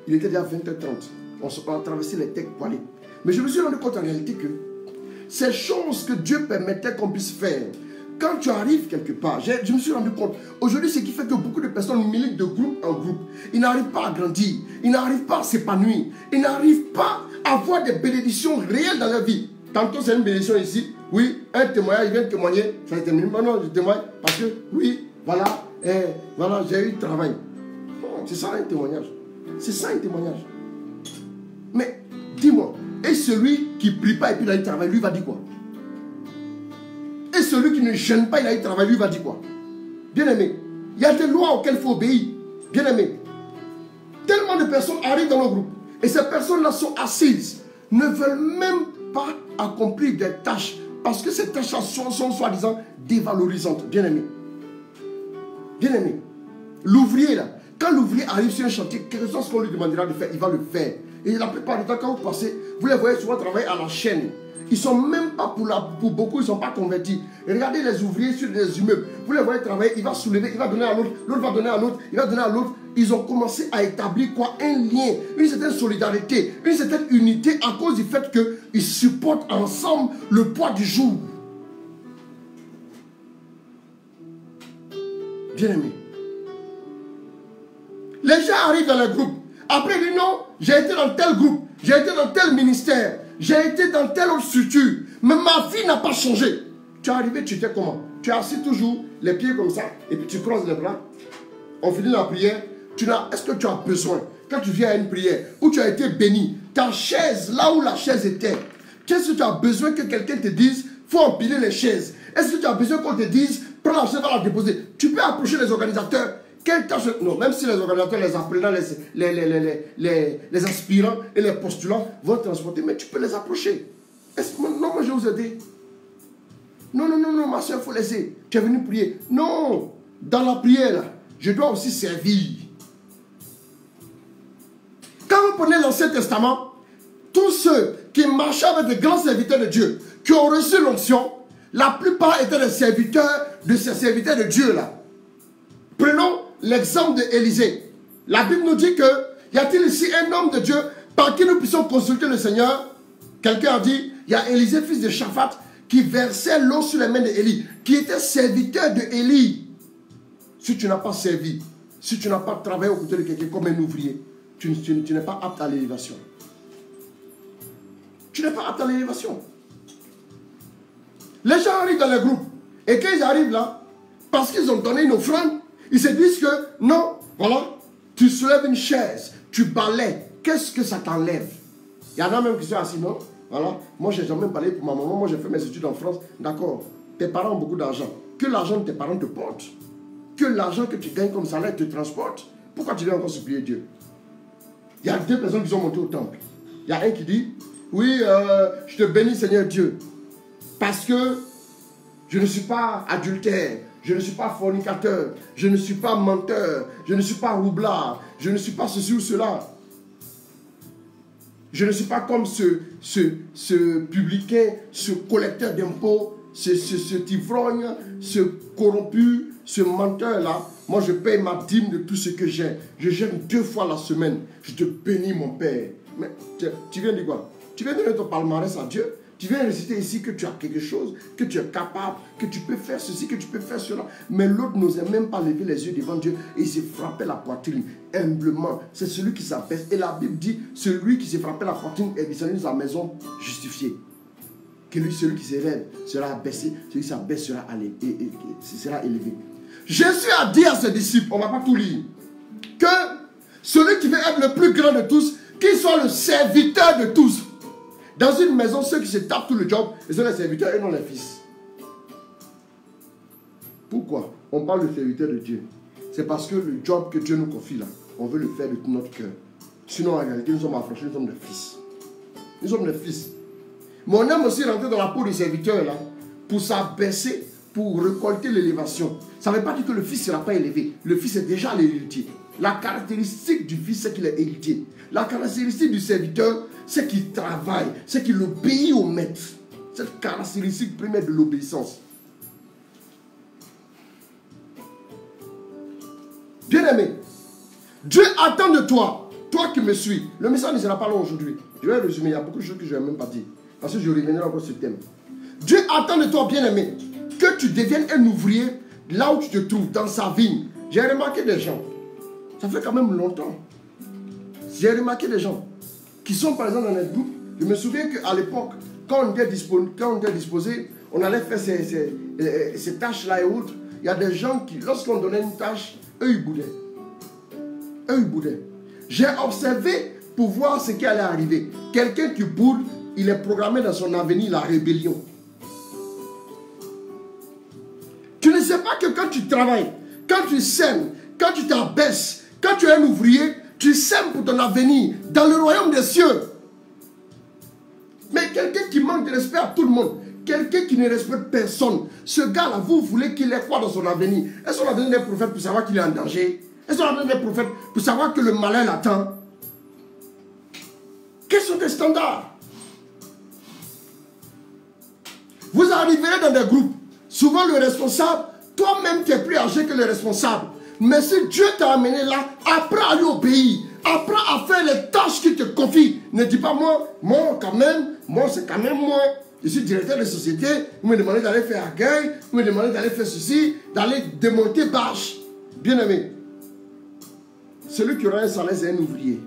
Il était déjà 20h30. On a traversé les têtes pour aller. Mais je me suis rendu compte en réalité que ces choses que Dieu permettait qu'on puisse faire. Quand tu arrives quelque part, je me suis rendu compte, aujourd'hui, ce qui fait que beaucoup de personnes militent de groupe en groupe. Ils n'arrivent pas à grandir, ils n'arrivent pas à s'épanouir, ils n'arrivent pas à avoir des bénédictions réelles dans leur vie. Tantôt, c'est une bénédiction ici, oui, un témoignage, il vient de témoigner, ça a été minimum, non, je témoigne, parce que, oui, voilà, voilà, j'ai eu le travail. C'est ça un témoignage. C'est ça un témoignage. Mais, dis-moi, et celui qui ne prie pas et puis il a eu le travail, lui va dire quoi? Et celui qui ne gêne pas, il a eu le travail, lui va dire quoi? Bien aimé, il y a des lois auxquelles il faut obéir. Bien aimé, tellement de personnes arrivent dans le groupe et ces personnes-là sont assises, ne veulent même pas accomplir des tâches parce que ces tâches sont soi-disant dévalorisantes. Bien aimé, l'ouvrier là, quand l'ouvrier arrive sur un chantier, quelque chose qu'on lui demandera de faire, il va le faire. Et la plupart du temps, quand vous passez, vous les voyez souvent travailler à la chaîne. Ils ne sont même pas, pour beaucoup, ils ne sont pas convertis. Et regardez les ouvriers sur des immeubles. Vous les voyez travailler, il va soulever, il va donner à l'autre, l'autre va donner à l'autre, il va donner à l'autre. Ils ont commencé à établir quoi? Un lien, une certaine solidarité, une certaine unité à cause du fait qu'ils supportent ensemble le poids du jour. Bien aimé. Les gens arrivent dans le groupe. Après, ils disent non, j'ai été dans tel groupe, j'ai été dans tel ministère, j'ai été dans telle autre structure, mais ma vie n'a pas changé. Tu es arrivé, tu étais comment? Tu es assis toujours, les pieds comme ça, et puis tu creuses les bras. On finit la prière. Est-ce que tu as besoin, quand tu viens à une prière, où tu as été béni, ta chaise, là où la chaise était, qu'est-ce que tu as besoin que quelqu'un te dise, il faut empiler les chaises? Est-ce que tu as besoin qu'on te dise, prends la chaise, va la déposer? Tu peux approcher les organisateurs. Quelle tâche? Non, même si les organisateurs, les apprenants, les aspirants et les postulants vont transporter, mais tu peux les approcher. Non, moi je vais vous aider. Non, ma soeur, il faut laisser. Tu es venu prier. Non, dans la prière, je dois aussi servir. Quand vous prenez l'Ancien Testament, tous ceux qui marchaient avec de grands serviteurs de Dieu, qui ont reçu l'onction, la plupart étaient des serviteurs de ces serviteurs de Dieu là. Prenons l'exemple d'Élisée. La Bible nous dit que, y a-t-il ici un homme de Dieu par qui nous puissions consulter le Seigneur? Quelqu'un a dit, il y a Élisée, fils de Shaphat, qui versait l'eau sur les mains d'Élie, qui était serviteur de Élie. Si tu n'as pas servi, si tu n'as pas travaillé au côté de quelqu'un comme un ouvrier, tu n'es pas apte à l'élévation. Tu n'es pas apte à l'élévation. Les gens arrivent dans les groupes, et quand ils arrivent là, parce qu'ils ont donné une offrande, ils se disent que, non, voilà, tu soulèves une chaise, tu balais, qu'est-ce que ça t'enlève? Il y en a même qui sont assis, non? Voilà, moi j'ai jamais balayé pour ma maman, moi j'ai fait mes études en France, d'accord, tes parents ont beaucoup d'argent, que l'argent de tes parents te porte, que l'argent que tu gagnes comme salaire te transporte, pourquoi tu viens encore supplier Dieu? Il y a deux personnes qui sont montées au temple, il y a un qui dit, oui, je te bénis Seigneur Dieu, parce que je ne suis pas adultère, je ne suis pas fornicateur, je ne suis pas menteur, je ne suis pas roublard, je ne suis pas ceci ou cela. Je ne suis pas comme ce publicain, ce collecteur d'impôts, cet ivrogne, ce corrompu, ce menteur-là. Moi, je paye ma dîme de tout ce que j'ai. Je jeûne 2 fois la semaine. Je te bénis, mon Père. Mais tu viens dire quoi? Tu viens donner ton palmarès à Dieu? Tu viens réciter ici que tu as quelque chose, que tu es capable, que tu peux faire ceci, que tu peux faire cela. Mais l'autre n'osait même pas lever les yeux devant Dieu et il s'est frappé la poitrine humblement. C'est celui qui s'abaisse. Et la Bible dit, celui qui s'est frappé la poitrine est descendu dans sa maison justifié. Que lui, celui qui s'élève sera abaissé, celui qui s'abaisse sera élevé. Jésus a dit à ses disciples, on ne va pas tout lire, que celui qui veut être le plus grand de tous, qu'il soit le serviteur de tous. Dans une maison, ceux qui se tapent tout le job, ils sont les serviteurs et non les fils. Pourquoi on parle de serviteur de Dieu? C'est parce que le job que Dieu nous confie là, on veut le faire de tout notre cœur. Sinon, en réalité, nous sommes affranchis, nous sommes des fils. Nous sommes des fils. Mais on aime aussi rentrer dans la peau du serviteur là, pour s'abaisser, pour récolter l'élévation. Ça ne veut pas dire que le fils ne sera pas élevé. Le fils est déjà l'héritier. La caractéristique du fils, c'est qu'il est héritier. La caractéristique du serviteur, c'est qu'il travaille, c'est qu'il obéit au maître. Cette caractéristique première de l'obéissance. Bien-aimé, Dieu attend de toi, toi qui me suis. Le message ne sera pas long aujourd'hui. Je vais résumer, il y a beaucoup de choses que je ne vais même pas dire. Parce que je reviendrai encore sur ce thème. Dieu attend de toi, bien-aimé, que tu deviennes un ouvrier là où tu te trouves, dans sa vigne. J'ai remarqué des gens, ça fait quand même longtemps. J'ai remarqué des gens qui sont par exemple dans les groupes. Je me souviens qu'à l'époque, quand on était disposé, on allait faire ces tâches-là et autres. Il y a des gens qui, lorsqu'on donnait une tâche, eux ils boudaient. Eux ils boudaient. J'ai observé pour voir ce qui allait arriver. Quelqu'un qui boude, il est programmé dans son avenir la rébellion. Tu ne sais pas que quand tu travailles, quand tu sèmes, quand tu t'abaisses, quand tu es un ouvrier, tu sèmes pour ton avenir dans le royaume des cieux. Mais quelqu'un qui manque de respect à tout le monde, quelqu'un qui ne respecte personne, ce gars-là, vous voulez qu'il ait quoi dans son avenir? Est-ce qu'on a besoin d'un prophète pour savoir qu'il est en danger? Est-ce qu'on a besoin d'un prophète pour savoir que le malin l'attend? Quels sont tes standards? Vous arriverez dans des groupes. Souvent le responsable, toi-même tu es plus âgé que le responsable. Mais si Dieu t'a amené là, apprends à lui obéir. Apprends à faire les tâches qu'il te confie. Ne dis pas moi quand même, moi c'est quand même moi. Je suis directeur de société, vous me demandez d'aller faire accueil, vous me demandez d'aller faire ceci, d'aller démonter bâche. Bien aimé, celui qui aura un salaire, c'est un ouvrier.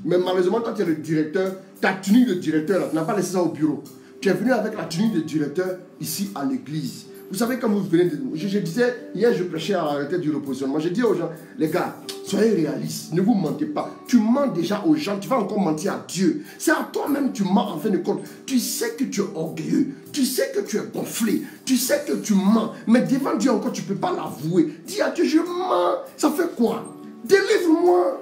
Mais malheureusement, quand tu es le directeur, ta tenue de directeur, tu n'as pas laissé ça au bureau. Tu es venu avec la tenue de directeur ici à l'église. Vous savez, quand vous venez de... Je disais, hier je prêchais à la retraite du repositionnement. Je dis aux gens, les gars, soyez réalistes, ne vous mentez pas. Tu mens déjà aux gens, tu vas encore mentir à Dieu. C'est à toi-même tu mens en fin de compte. Tu sais que tu es orgueilleux, tu sais que tu es gonflé, tu sais que tu mens. Mais devant Dieu encore, tu ne peux pas l'avouer. Dis à Dieu, je mens. Ça fait quoi? Délivre-moi.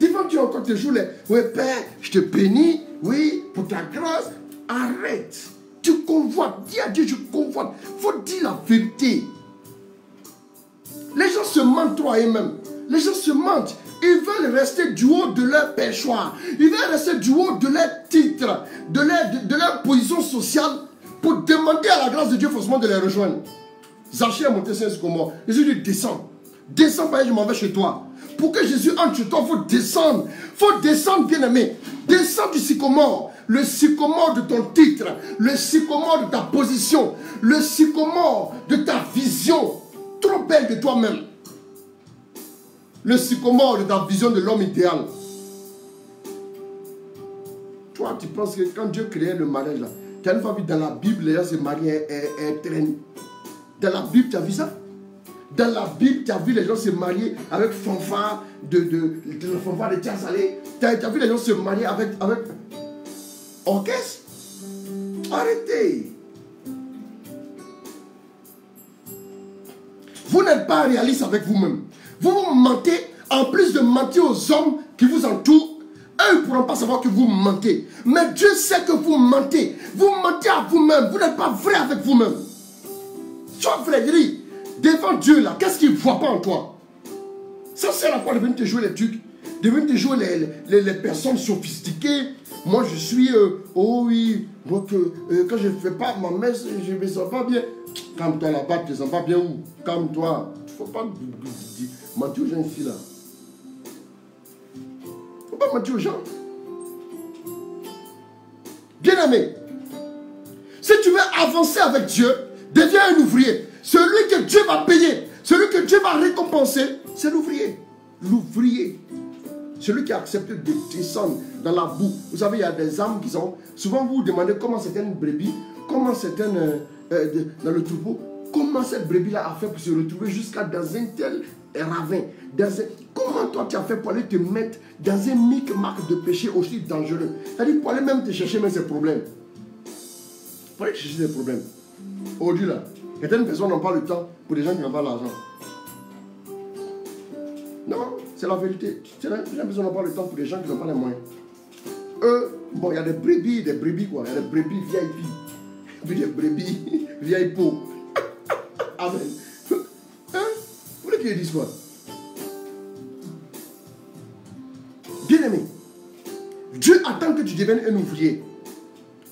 Devant Dieu encore, tu joues les... Oui, Père, je te bénis, oui, pour ta grâce. Arrête. Tu convoites. Dis à Dieu, je convoite. Il faut dire la vérité. Les gens se mentent toi et même. Les gens se mentent. Ils veulent rester du haut de leur perchoir. Ils veulent rester du haut de leur titre, de leur position sociale pour demander à la grâce de Dieu forcément de les rejoindre. Zachée a monté sur un sycomore. Jésus dit, descends. Descends, je m'en vais chez toi. Pour que Jésus entre chez toi, il faut descendre. Il faut descendre, bien-aimé. Descends du sycomore. Le sycomore de ton titre. Le sycomore de ta position. Le sycomore de ta vision. Trop belle de toi-même. Le sycomore de ta vision de l'homme idéal. Toi, tu penses que quand Dieu créait le mariage, là, tu as une fois vu dans la Bible, les gens se marient un traîne. Dans la Bible, tu as vu ça? Dans la Bible, tu as vu les gens se marier avec fanfare de fanfare de Tiazalé. Tu as vu les gens se marier avec orchestre. Arrêtez. Vous n'êtes pas réaliste avec vous-même. Vous vous mentez, en plus de mentir aux hommes qui vous entourent. Eux ne pourront pas savoir que vous mentez. Mais Dieu sait que vous mentez. Vous mentez à vous-même. Vous n'êtes pas vrai avec vous-même. Sois vrai, dis. Devant Dieu là, qu'est-ce qu'il ne voit pas en toi? Ça sert à quoi de venir te jouer les trucs? De venir te jouer les personnes sophistiquées. Moi je suis, oh oui, donc quand je ne fais pas ma messe, je ne me sens pas bien. Calme-toi là-bas, tu ne te sens pas bien où? Calme-toi. Il ne faut pas mentir aux gens ici là. Il ne faut pas mentir aux gens. Bien-aimé, si tu veux avancer avec Dieu, deviens un ouvrier. Celui que Dieu va payer, celui que Dieu va récompenser, c'est l'ouvrier. L'ouvrier. Celui qui a accepté de descendre dans la boue. Vous savez, il y a des âmes qui sont... Souvent, vous vous demandez comment certaines brebis, comment certaines... dans le troupeau, comment cette brebis-là a fait pour se retrouver jusqu'à dans un tel ravin. Comment toi, tu as fait pour aller te mettre dans un micmac de péché aussi dangereux? C'est-à-dire, pour aller même te chercher même ces problèmes. Pour aller te chercher des problèmes. Aujourd'hui, là, certaines personnes n'ont pas le temps pour des gens qui n'ont pas l'argent. Non, c'est la vérité. Certaines personnes n'ont pas le temps pour des gens qui n'ont pas les moyens. Bon, il y a des brebis quoi. Il y a des brebis VIP. Puis des brebis vieilles peaux. Amen. Hein? Vous voulez qu'ils disent quoi? Bien-aimé, Dieu attend que tu deviennes un ouvrier.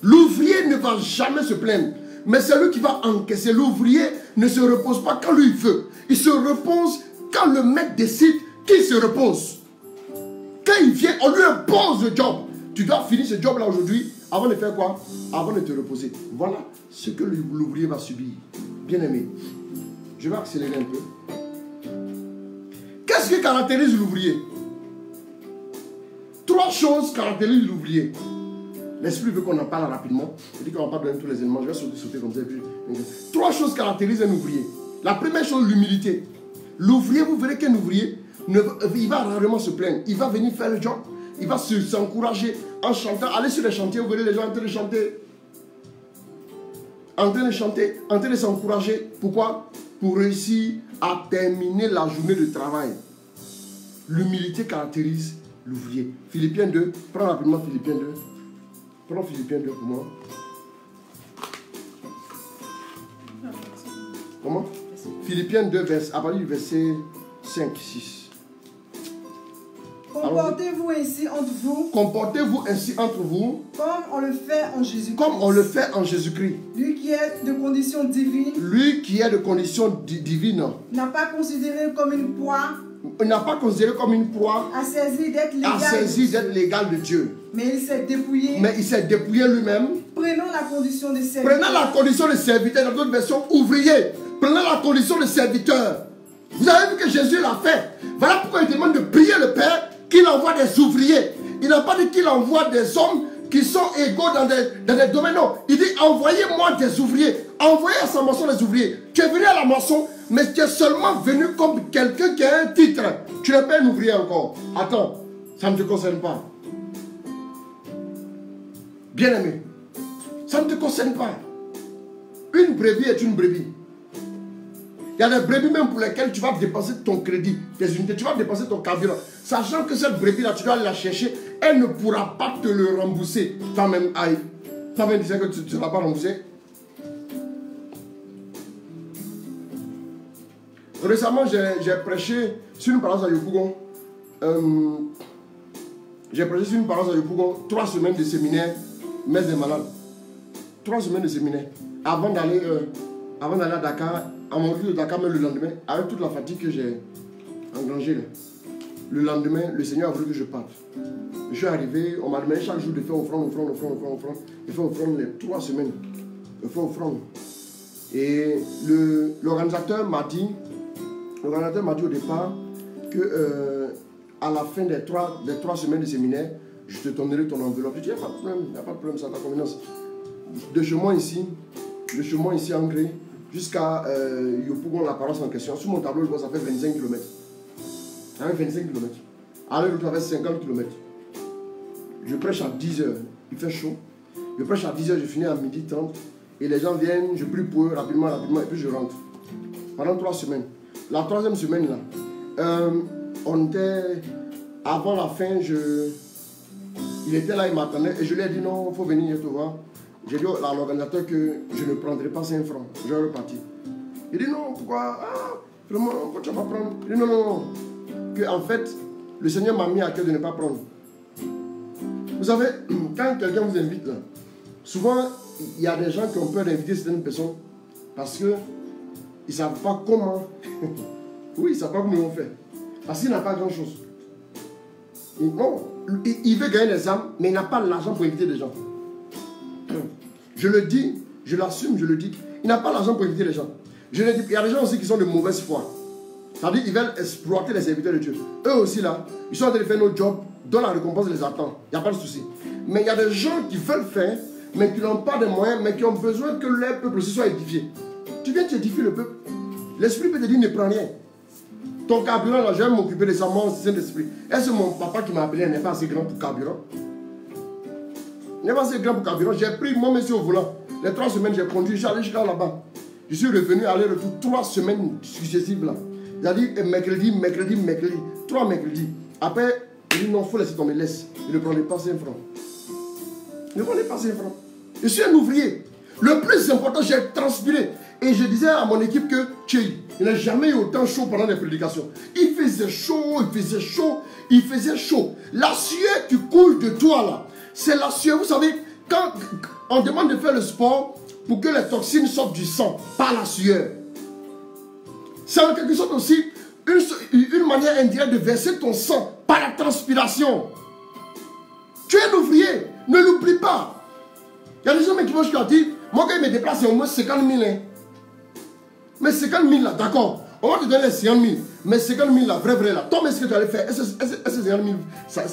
L'ouvrier ne va jamais se plaindre. Mais c'est lui qui va encaisser. L'ouvrier ne se repose pas quand lui veut. Il se repose quand le maître décide qu'il se repose. Quand il vient, on lui impose le job. Tu dois finir ce job-là aujourd'hui Avant de faire quoi? Avant de te reposer. Voilà ce que l'ouvrier va subir. Bien aimé, je vais accélérer un peu. Qu'est-ce qui caractérise l'ouvrier? 3 choses caractérisent l'ouvrier. L'esprit veut qu'on en parle rapidement. Je dis qu'on ne va pas donner tous les éléments. Je vais sauter comme ça. 3 choses caractérisent un ouvrier. La première chose, l'humilité. L'ouvrier, vous verrez qu'un ouvrier, il va rarement se plaindre. Il va venir faire le job. Il va s'encourager en chantant. Allez sur les chantiers, vous verrez les gens en train de chanter. En train de chanter, en train de s'encourager. Pourquoi? Pour réussir à terminer la journée de travail. L'humilité caractérise l'ouvrier. Philippiens 2, prends rapidement Philippiens 2. Prends Philippiens 2 pour moi. Comment? Philippiens 2, à partir du verset 5, 6. Comportez-vous ainsi entre vous. Comportez-vous ainsi entre vous. Comme on le fait en Jésus-Christ. Comme on le fait en Jésus-Christ. Lui qui est de condition divine. Lui qui est de condition divine. N'a pas considéré comme une proie. Il n'a pas considéré comme une proie. A saisi d'être l'égal de Dieu. Mais il s'est dépouillé. Mais il s'est dépouillé lui-même. Prenant la condition de serviteur. Prenant la condition de serviteur. Dans d'autres versions, ouvrier. Prenant la condition de serviteur. Vous avez vu que Jésus l'a fait. Voilà pourquoi il demande de prier le Père qu'il envoie des ouvriers. Il n'a pas dit qu'il envoie des hommes qui sont égaux dans des domaines. Non. Il dit envoyez-moi des ouvriers. Envoyez à sa moisson des ouvriers. Tu es venu à la moisson, mais tu es seulement venu comme quelqu'un qui a un titre. Tu n'es pas un ouvrier encore. Attends, ça ne te concerne pas. Bien aimé, ça ne te concerne pas. Une brebis est une brebis. Il y a des brebis même pour lesquelles tu vas dépenser ton crédit, tes unités, tu vas dépenser ton carburant. Sachant que cette brebis-là, tu dois aller la chercher, elle ne pourra pas te le rembourser. Toi-même, aïe. Toi-même, tu sais que tu ne vas pas rembourser. Récemment, j'ai prêché sur une paroisse à Yopougon. J'ai prêché sur une paroisse à Yopougon, 3 semaines de séminaire, messe des malades. 3 semaines de séminaire. Avant d'aller à Dakar, à mon retour de Dakar, mais le lendemain, avec toute la fatigue que j'ai engrangée, là, le lendemain, le Seigneur a voulu que je parte. Je suis arrivé, on m'a demandé chaque jour de faire offrande. De faire offrande les 3 semaines. De faire offrande. Et l'organisateur m'a dit au départ que à la fin des 3 semaines de séminaire, je te donnerai ton enveloppe. Je dis, il n'y a pas de problème, c'est à ta convenance. De chez moi ici en Gré, jusqu'à Yopougon, la paroisse en question, sur mon tableau, je vois ça fait 25 km. Ça fait 25 km. Alors, je fait 50 km. Je prêche à 10h, il fait chaud. Je prêche à 10h, je finis à 12h30. Et les gens viennent, je prie pour eux rapidement, et puis je rentre. Pendant 3 semaines. La 3e semaine, là, on était, avant la fin, il était là, il m'attendait, et je lui ai dit non, il faut venir te voir. J'ai dit à l'organisateur que je ne prendrai pas 5 francs, je vais repartir. Il dit non, pourquoi? Vraiment, pourquoi tu vas pas prendre? Il dit non. Que en fait, le Seigneur m'a mis à cœur de ne pas prendre. Vous savez, quand quelqu'un vous invite là, souvent, il y a des gens qui ont peur d'inviter certaines personnes parce qu'ils ne savent pas comment. Oui, ils ne savent pas comment ils vont faire. Parce qu'il n'a pas grand-chose. Non, il veut gagner les âmes, mais il n'a pas l'argent pour inviter des gens. Je le dis, je l'assume, je le dis. Il n'a pas l'argent pour inviter les gens. Je le dis, il y a des gens aussi qui sont de mauvaise foi. C'est-à-dire qu'ils veulent exploiter les serviteurs de Dieu. Eux aussi là, ils sont en train de faire nos jobs dont la récompense les attend. Il n'y a pas de souci. Mais il y a des gens qui veulent faire, mais qui n'ont pas de moyens, mais qui ont besoin que leur peuple aussi soit édifié. Tu viens t'édifier le peuple. L'esprit peut te dire ne prends rien. Ton carburant là, je vais m'occuper de ça, mon Saint-Esprit. Est-ce que mon papa qui m'a appelé n'est pas assez grand pour carburant? Il n'est pas assez grand pour carburant. J'ai pris mon monsieur au volant. Les 3 semaines, j'ai conduit, j'allais jusqu'à là-bas. Je suis revenu aller-retour 3 semaines successives là. Il a dit mercredi. 3 mercredis. Après, il dit non, il faut laisser tomber, laisse. Il ne prenait pas 5 francs. Il ne prenait pas 5 francs. Je suis un ouvrier. Le plus important, j'ai transpiré. Et je disais à mon équipe que il n'a jamais eu autant chaud pendant les prédications. Il faisait chaud. La sueur qui coule de toi là, c'est la sueur. Vous savez, quand on demande de faire le sport pour que les toxines sortent du sang, par la sueur. C'est en quelque sorte aussi une manière indirecte de verser ton sang par la transpiration. Tu es un ouvrier, ne l'oublie pas. Il y a des gens qui vont jusqu'à dire, moi quand il me déplace, c'est au moins 50 000. Hein. Mais 50 000 là, d'accord. On va te donner les 50 000. Mais 50 000 là, vrai là. Toi, mais ce que tu allais faire, est-ce que 50 000,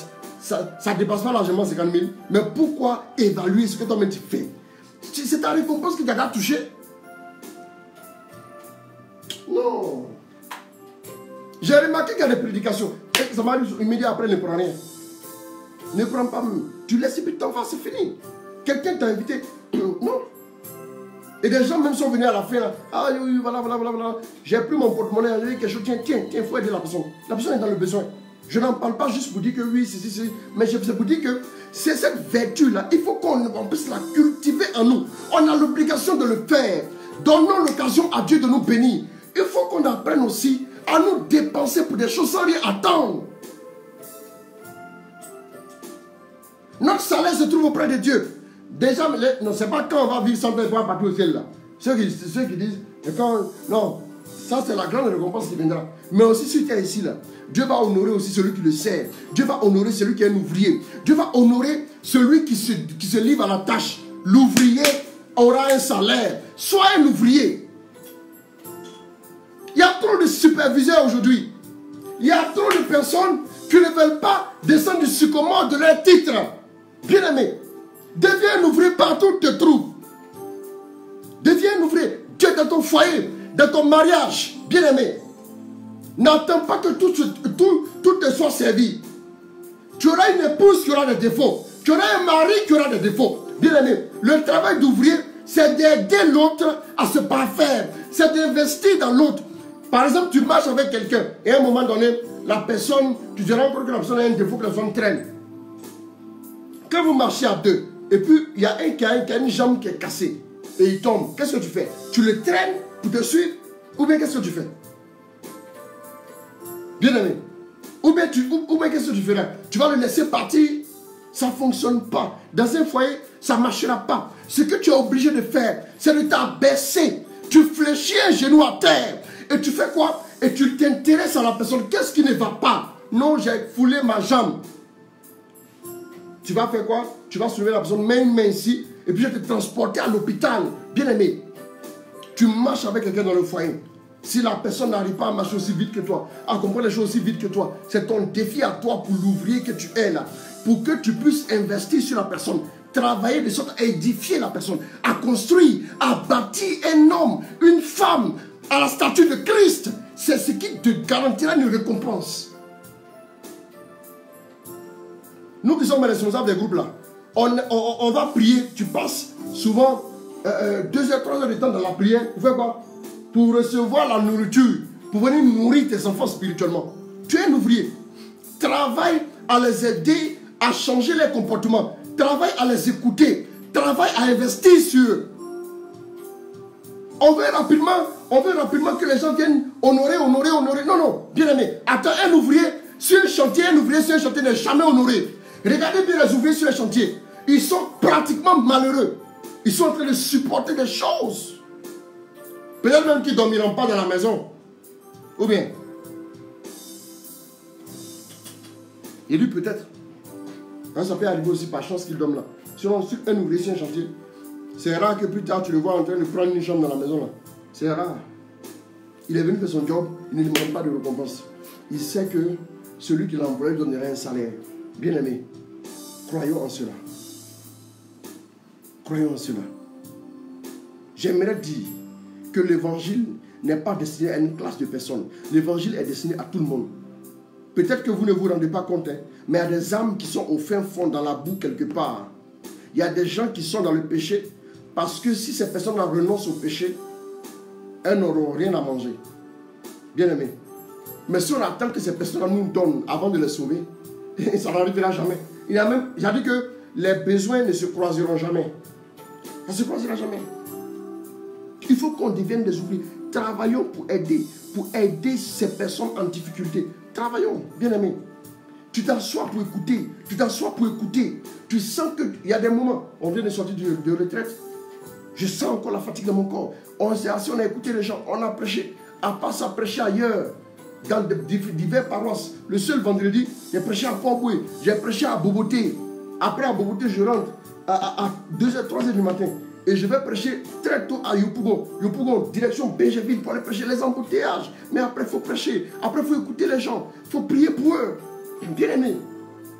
ça dépasse pas largement 50 000. Mais pourquoi évaluer ce que toi-même tu fais? C'est ta récompense qui t'a touché. Non. J'ai remarqué qu'il y a des prédications. Ça m'arrive immédiatement après, ne prends rien. Ne prends pas. Tu laisses et puis t'en vas, c'est fini. Quelqu'un t'a invité. Non. Et des gens même sont venus à la fin. Là. Ah oui, voilà. J'ai pris mon porte-monnaie, j'ai dit quelque chose. Tiens, il faut aider la personne. La personne est dans le besoin. Je n'en parle pas juste pour dire que oui, c'est. Mais c'est pour dire que c'est cette vertu-là. Il faut qu'on puisse la cultiver en nous. On a l'obligation de le faire. Donnons l'occasion à Dieu de nous bénir. Il faut qu'on apprenne aussi à nous dépenser pour des choses sans rien attendre. Notre salaire se trouve auprès de Dieu. Déjà, non, c'est pas quand on va vivre sans paix partout au ciel là. Ceux qui disent, non, ça c'est la grande récompense qui viendra. Mais aussi si tu es ici là, Dieu va honorer aussi celui qui le sert. Dieu va honorer celui qui est un ouvrier. Dieu va honorer celui qui se livre à la tâche. L'ouvrier aura un salaire. Sois un ouvrier. Il y a trop de superviseurs aujourd'hui. Il y a trop de personnes qui ne veulent pas descendre du sycomore de leur titre. Bien aimé, deviens un ouvrier partout où tu te trouves. Deviens un ouvrier. Tu es dans ton foyer, dans ton mariage. Bien aimé, n'attends pas que tout te soit servi. Tu auras une épouse qui aura des défauts. Tu auras un mari qui aura des défauts. Bien aimé, le travail d'ouvrier, c'est d'aider l'autre à se parfaire. C'est d'investir dans l'autre. Par exemple, tu marches avec quelqu'un et à un moment donné, la personne, tu diras encore que la personne a un défaut, que la personne traîne. Quand vous marchez à deux, et puis il y a un qui a une jambe qui est cassée, et il tombe, qu'est-ce que tu fais? Tu le traînes pour te suivre, ou bien qu'est-ce que tu fais? Bien aimé. Ou bien qu'est-ce que tu feras? Tu vas le laisser partir? Ça ne fonctionne pas. Dans un foyer, ça ne marchera pas. Ce que tu es obligé de faire, c'est de t'abaisser. Tu fléchis un genou à terre. Et tu fais quoi? Et tu t'intéresses à la personne. Qu'est-ce qui ne va pas? Non, j'ai foulé ma jambe. Tu vas faire quoi? Tu vas soulever la personne, mets une main ici, et puis je vais te transporter à l'hôpital. Bien aimé, tu marches avec quelqu'un dans le foyer. Si la personne n'arrive pas à marcher aussi vite que toi, à comprendre les choses aussi vite que toi, c'est ton défi à toi pour l'ouvrier que tu es là. Pour que tu puisses investir sur la personne. Travailler de sorte à édifier la personne, à construire, à bâtir un homme, une femme, à la statue de Christ. C'est ce qui te garantira une récompense. Nous qui sommes responsables des groupes là, on va prier, tu passes souvent 2 heures, 3 heures de temps dans la prière. Pour faire quoi? Pour recevoir la nourriture, pour venir nourrir tes enfants spirituellement. Tu es un ouvrier. Travaille à les aider à changer leur comportement. Travaille à les écouter. Travaille à investir sur eux. On veut rapidement que les gens viennent honorer. Non, bien aimé. Attends, un ouvrier sur un chantier n'est jamais honoré. Regardez bien les ouvriers sur les chantiers. Ils sont pratiquement malheureux. Ils sont en train de supporter des choses. Peut-être même qu'ils ne dormiront pas dans la maison. Ou bien. Et lui peut-être. Hein, ça peut arriver aussi par chance qu'il dorme là. Si un ouvrier sur un chantier, c'est rare que plus tard tu le vois en train de prendre une chambre dans la maison là. C'est rare. Il est venu faire son job, il ne demande pas de récompense. Il sait que celui qui l'a employé donnerait un salaire. Bien aimé, croyons en cela. Croyons en cela. J'aimerais dire que l'évangile n'est pas destiné à une classe de personnes. L'évangile est destiné à tout le monde. Peut-être que vous ne vous rendez pas compte, hein, mais il y a des âmes qui sont au fin fond, dans la boue quelque part. Il y a des gens qui sont dans le péché, parce que si ces personnes renoncent au péché, elles n'auront rien à manger. Bien aimé. Mais si on attend que ces personnes nous donnent avant de les sauver, ça n'arrivera jamais. Il y a même, j'ai dit que les besoins ne se croiseront jamais. Ça ne se croisera jamais. Il faut qu'on devienne des ouvriers. Travaillons pour aider ces personnes en difficulté. Travaillons, bien aimé. Tu t'assois pour écouter. Tu sens qu'il y a des moments. On vient de sortir de retraite. Je sens encore la fatigue dans mon corps. On s'est assis, on a écouté les gens, on a prêché. À part ça, prêcher ailleurs. Dans divers paroisses. Le seul vendredi, j'ai prêché à Port-Boué, j'ai prêché à Boboté. Après à Boboté, je rentre. à 2h, 3h du matin. Et je vais prêcher très tôt à Yopougon. Yopougon, direction Bégerville pour aller prêcher les embouteillages. Mais après, il faut prêcher. Après, il faut écouter les gens. Il faut prier pour eux. Bien aimé,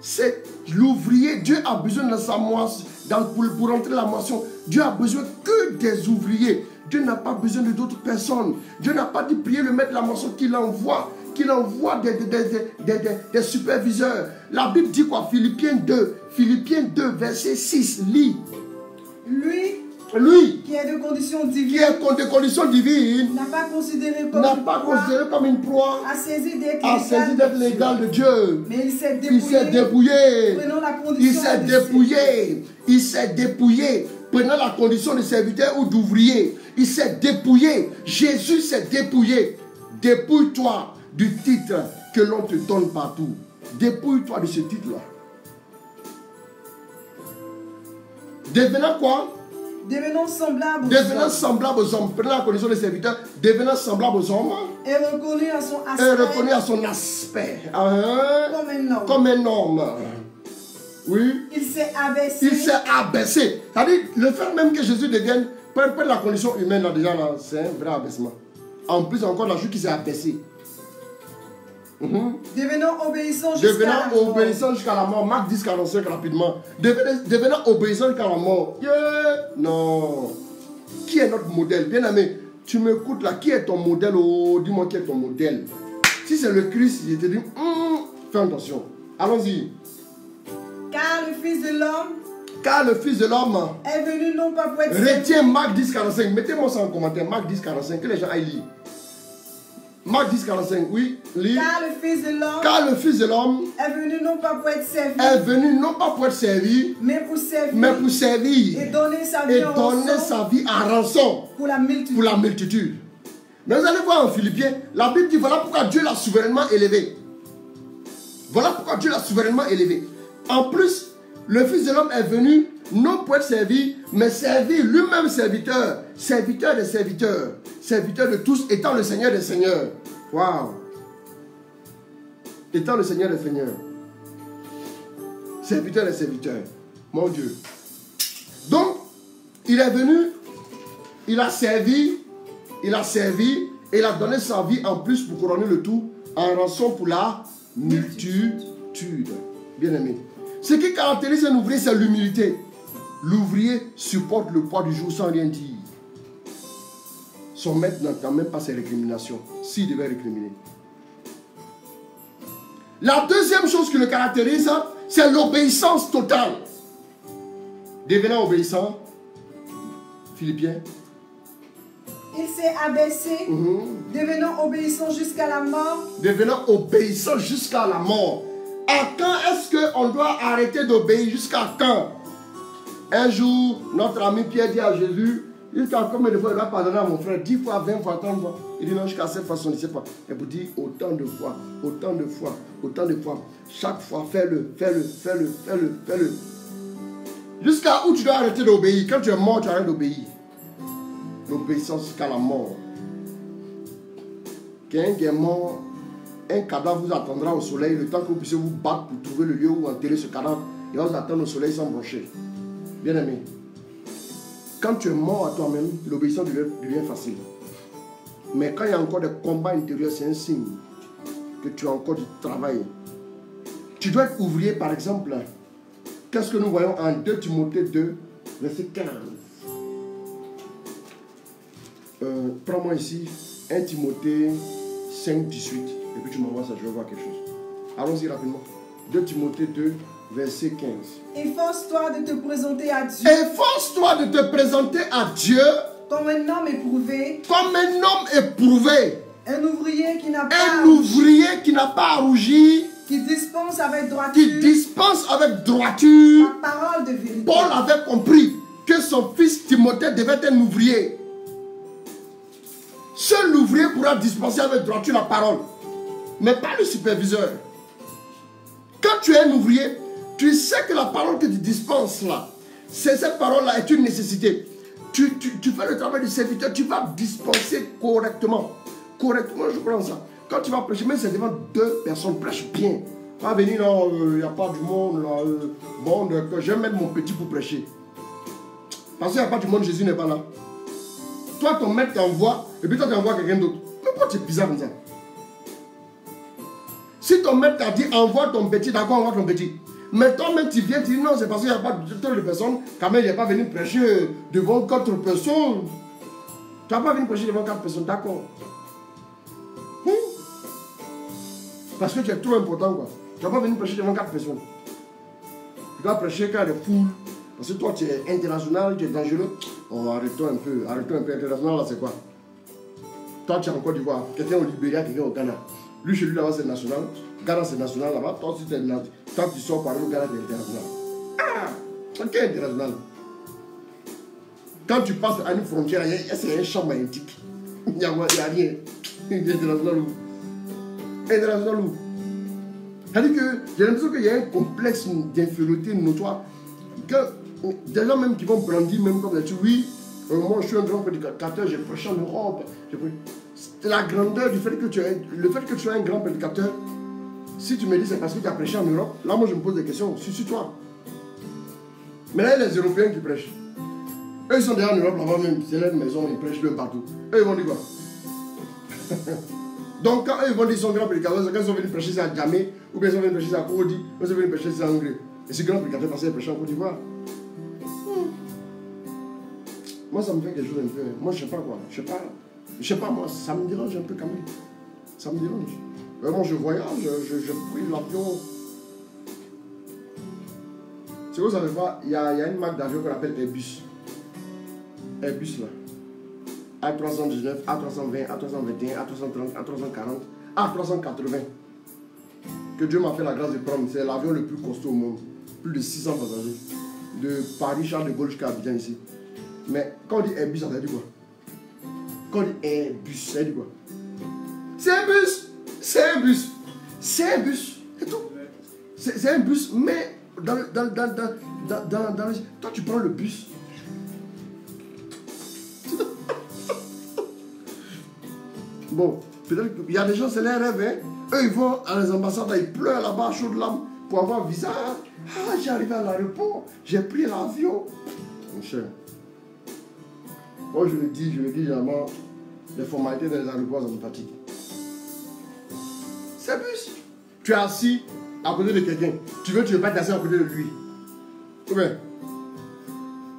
c'est l'ouvrier. Dieu a besoin de sa moisson. Pour rentrer la moisson, Dieu a besoin que des ouvriers. Dieu n'a pas besoin d'autres personnes. Dieu n'a pas dit prier le maître de la moisson qu'il envoie des superviseurs. La Bible dit quoi? Philippiens 2, verset 6, lit. Lui, qui est de condition divine, n'a pas considéré comme une proie à saisir d'être l'égal de Dieu. Mais il s'est dépouillé. Il s'est dépouillé. Prenant la condition de serviteur ou d'ouvrier. Il s'est dépouillé. Jésus s'est dépouillé. Dépouille-toi du titre que l'on te donne partout. Dépouille-toi de ce titre-là. Devenant quoi? Devenant semblable aux hommes. Prenant la condition de serviteur, devenant semblable aux hommes. Et reconnu à son aspect. Comme un homme. Oui. Il s'est abaissé. C'est-à-dire, le fait même que Jésus devienne, pas la condition humaine là, déjà, là, c'est un vrai abaissement. En plus, encore la chose qui s'est abaissé. Devenant obéissant jusqu'à la mort. Marc 10, 45 rapidement. Devenant obéissant jusqu'à la mort. Non. Qui est notre modèle? Bien aimé, tu m'écoutes là. Qui est ton modèle? Oh, dis-moi qui est ton modèle. Si c'est le Christ, je te dis, fais attention. Allons-y. Car le Fils de l'homme est venu non pas pour être... Retiens Marc 10, 45. Mettez-moi ça en commentaire. Marc 10, 45. Que les gens aillent lire. Marc 10, 45, oui, lis. Car le Fils de l'homme est venu non pas pour être servi, mais pour servir. Et donner sa vie en rançon pour la multitude. Mais vous allez voir en Philippiens, la Bible dit voilà pourquoi Dieu l'a souverainement élevé. En plus, le Fils de l'homme est venu non pour être servi, mais servir lui-même serviteur des serviteurs, serviteur de tous, étant le Seigneur des seigneurs. Waouh! Étant le Seigneur des seigneurs. Serviteur des serviteurs. Mon Dieu. Donc, il est venu, il a servi, et il a donné sa vie en plus pour couronner le tout en rançon pour la multitude. Bien aimé. Ce qui caractérise un ouvrier, c'est l'humilité. L'ouvrier supporte le poids du jour sans rien dire. Son maître n'entend même pas ses récriminations, s'il devait récriminer. La deuxième chose qui le caractérise, c'est l'obéissance totale. Devenant obéissant, Philippiens. Il s'est abaissé, devenant obéissant jusqu'à la mort. À quand est-ce qu'on doit arrêter d'obéir? Jusqu'à quand? Un jour, notre ami Pierre dit à Jésus, jusqu'à combien de fois il va pardonner à mon frère? 10 fois, 20 fois, 30 fois. Il dit non, jusqu'à cette façon, il ne sait pas. Et vous dit autant de fois. Chaque fois, fais-le. Jusqu'à où tu dois arrêter d'obéir? Quand tu es mort, tu arrêtes d'obéir. L'obéissance jusqu'à la mort. Quelqu'un qui est mort, un cadavre vous attendra au soleil le temps que vous puissiez vous battre pour trouver le lieu où enterrer ce cadavre. Il va vous attendre au soleil sans broncher. Bien aimé, quand tu es mort à toi-même, l'obéissance devient facile. Mais quand il y a encore des combats intérieurs, c'est un signe que tu as encore du travail. Tu dois être ouvrier, par exemple. Qu'est-ce que nous voyons en 2 Timothée 2, verset 15? Prends-moi ici 1 Timothée 5, 18. Et puis tu m'envoies ça, je vais voir quelque chose. Allons-y rapidement. 2 Timothée 2, verset 15. Efforce-toi de te présenter à Dieu. Comme un homme éprouvé. Un ouvrier qui n'a pas à rougir. Qui dispense avec droiture. La parole de vérité. Paul avait compris que son fils Timothée devait être un ouvrier. Seul l'ouvrier pourra dispenser avec droiture la parole, mais pas le superviseur. Quand tu es un ouvrier, tu sais que la parole que tu dispenses là, cette parole-là est une nécessité. Tu fais le travail du serviteur, tu vas dispenser correctement. Correctement, je prends ça. Quand tu vas prêcher, même c'est devant 2 personnes, prêche bien. Pas venir, non, il n'y a pas du monde, là. Bon, je vais mettre mon petit pour prêcher. Parce qu'il n'y a pas du monde, Jésus n'est pas là. Toi, ton maître t'envoie, et puis toi, tu envoies quelqu'un d'autre. Mais pourquoi tu es bizarre comme ça? Si ton maître t'a dit, envoie ton petit, d'accord, envoie ton petit. Mais toi-même, tu viens, tu dis, non, c'est parce qu'il n'y a pas de personnes, quand même, il n'est pas venu prêcher devant 4 personnes. Tu n'as pas venu prêcher devant 4 personnes, d'accord. Parce que tu es trop important, quoi. Tu n'as pas venu prêcher devant 4 personnes. Tu dois prêcher quand il y a des foules. Parce que toi, tu es international, tu es dangereux. Oh, arrête-toi un peu. Arrête-toi un peu. International, là, c'est quoi? Toi, tu es en Côte d'Ivoire. Quelqu'un au Libéria, quelqu'un au Ghana. Lui, chez lui, là-bas, c'est national. Ghana, c'est national, là-bas. Toi, si tu es national. Toi, tu sors par où Ghana, tu es international. Ah! C'est international. Quand tu passes à une frontière, c'est un champ magnétique. Il n'y a rien. Il est international où? International où? C'est-à-dire que j'ai l'impression qu'il y a un complexe d'infériorité notoire. Que des gens même qui vont brandir, même comme tu dis, oui, moi je suis un grand prédicateur, j'ai prêché en Europe. C'est la grandeur du fait que tu es, le fait que tu sois un grand prédicateur. Si tu me dis c'est parce que tu as prêché en Europe, là moi je me pose des questions, sur toi. Mais là il y a les Européens qui prêchent. Eux ils sont déjà en Europe là-bas même, c'est leur maison, ils prêchent même partout. Eux ils vont dire quoi? Donc quand eux ils vont dire qu'ils sont grands prédicateurs, c'est quand ils sont venus prêcher ça à Djamé, ou bien ils sont venus prêcher ça à Cody, ou ils sont venus prêcher ça à Anglais. Et ces grands prédicateurs parce qu'ils prêchent en Côte d'Ivoire. Moi ça me fait quelque chose un peu. Moi je sais pas quoi. Je sais pas moi, ça me dérange un peu quand même. Ça me dérange. Vraiment je voyage, je prie l'avion. Si vous ne savez pas, il y a une marque d'avion qu'on appelle Airbus. Airbus là. A319, A320, A321, A330, A340, A380. Que Dieu m'a fait la grâce de prendre. C'est l'avion le plus costaud au monde. Plus de 600 passagers. De Paris, Charles de Gaulle jusqu'à Abidjan ici. Mais quand on dit Airbus, ça veut dire quoi? Quand on dit Airbus, ça veut dire quoi? C'est un bus! C'est un bus! C'est un bus! C'est tout! C'est un bus, mais toi tu prends le bus. Bon, peut-être qu'il y a des gens, c'est leur rêve, hein? Eux, ils vont à les ambassades, ils pleurent là-bas, chaud de l'âme, pour avoir un visa. Ah, j'ai arrivé à l'aéroport, j'ai pris l'avion. Mon cher, moi je le dis généralement, les formalités dans les aéroports, ça me fatigue. C'est bus. Tu es assis à côté de quelqu'un. Tu veux pas t'asseoir à côté de lui. Ou bien,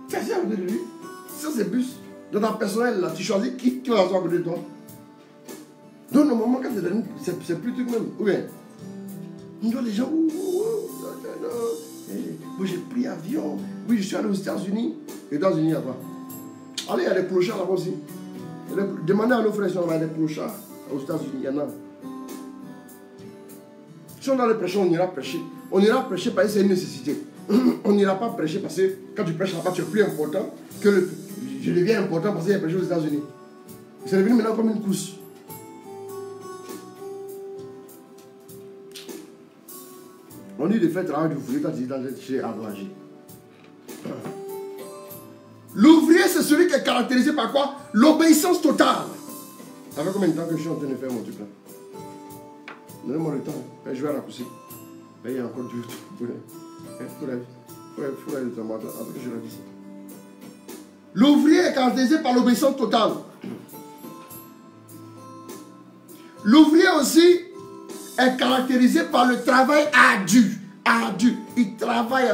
tu es assis à côté de lui. Ça, c'est bus. Dans ta personnelle, là, tu choisis qui tu vas asseoir à côté de toi. Donc, normalement, quand tu es dans c'est plus truc même. Ou bien, on doit les gens. Moi, j'ai pris avion. Oui, je suis allé aux États-Unis. Les États-Unis, il y a quoi? Allez, il y a des clochards là-bas aussi. Demandez à nos frères si on a des clochards aux États-Unis. Il y en a. Si on a le prêcher, on ira prêcher. On ira prêcher parce que c'est une nécessité. On n'ira pas prêcher parce que quand tu prêches là-bas, tu es plus important que je deviens important parce qu'il y a prêché aux États-Unis. C'est devenu maintenant comme une course. On dit de faire travail d'ouvrier quand tu es dans chez Aglagé. L'ouvrier, c'est celui qui est caractérisé par quoi? L'obéissance totale. Ça fait combien de temps que je suis en train de faire mon truc là? Donnez-moi le temps. Je vais raccourcir. Il y a encore du tout. Il faut aller le temps. Après, je révise. L'ouvrier est caractérisé par l'obéissance totale. L'ouvrier aussi est caractérisé par le travail ardu. Ardu. Il travaille.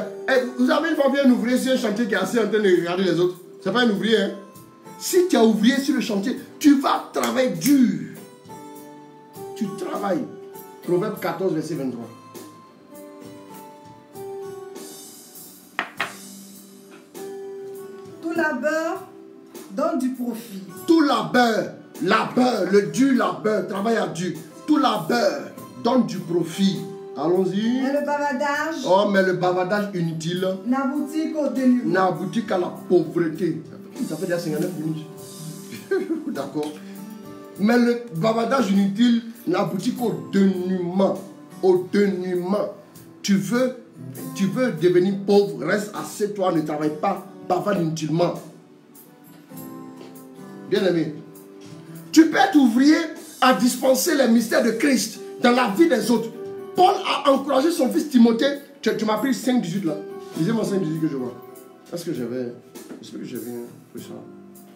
Vous avez une fois vu un ouvrier sur un chantier qui est assis en train de regarder les autres. Ce n'est pas un ouvrier. Hein? Si tu es ouvrier sur le chantier, tu vas travailler dur. Tu travailles. Proverbe 14, verset 23. Tout labeur donne du profit. Tout labeur, le dur labeur, travail à dur. Tout labeur donne du profit. Allons-y. Mais le bavardage. Oh, mais le bavardage inutile n'aboutit qu'au dénuement. N'aboutit qu'à la pauvreté. Ça fait déjà 59 minutes. D'accord. Mais le bavardage inutile n'aboutit qu'au dénuement. Au dénuement. Tu veux devenir pauvre, reste assieds-toi, ne travaille pas, bavarde inutilement. Bien aimé. Tu peux être ouvrier à dispenser les mystères de Christ dans la vie des autres. Paul a encouragé son fils Timothée. Tu m'as pris 5,18 là. Lisez-moi 5,18 que je vois. Est-ce que j'avais... Est-ce que j'avais pris ça?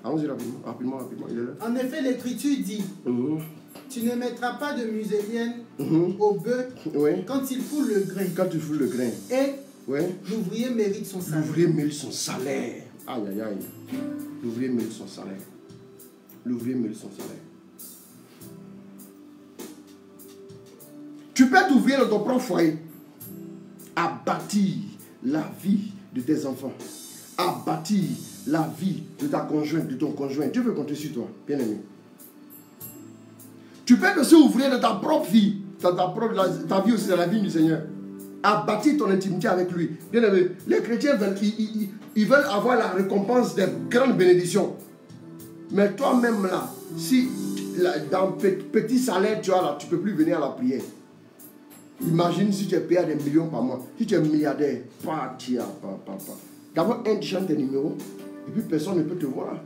Allons-y rapidement. Il est là. En effet, l'Écriture dit, tu ne mettras pas de muselienne au bœuf quand il foule le grain. Quand tu foules le grain. Et l'ouvrier mérite son salaire. L'ouvrier mérite son salaire. Aïe, aïe, aïe. L'ouvrier mérite son salaire. L'ouvrier mérite son salaire. Tu peux être ouvrier dans ton propre foyer, à bâtir la vie de tes enfants, à bâtir la vie de ta conjointe, de ton conjoint. Dieu veut compter sur toi, bien aimé. Tu peux être aussi ouvrier de ta propre vie, ta vie aussi, dans la vie du Seigneur, à bâtir ton intimité avec lui. Bien aimé, les chrétiens veulent, ils veulent avoir la récompense des grandes bénédictions. Mais toi-même là, si dans petit salaire tu as là, tu ne peux plus venir à la prière. Imagine si tu es payé à des millions par mois. Si tu es milliardaire, d'abord, un change tes numéros, et puis personne ne peut te voir.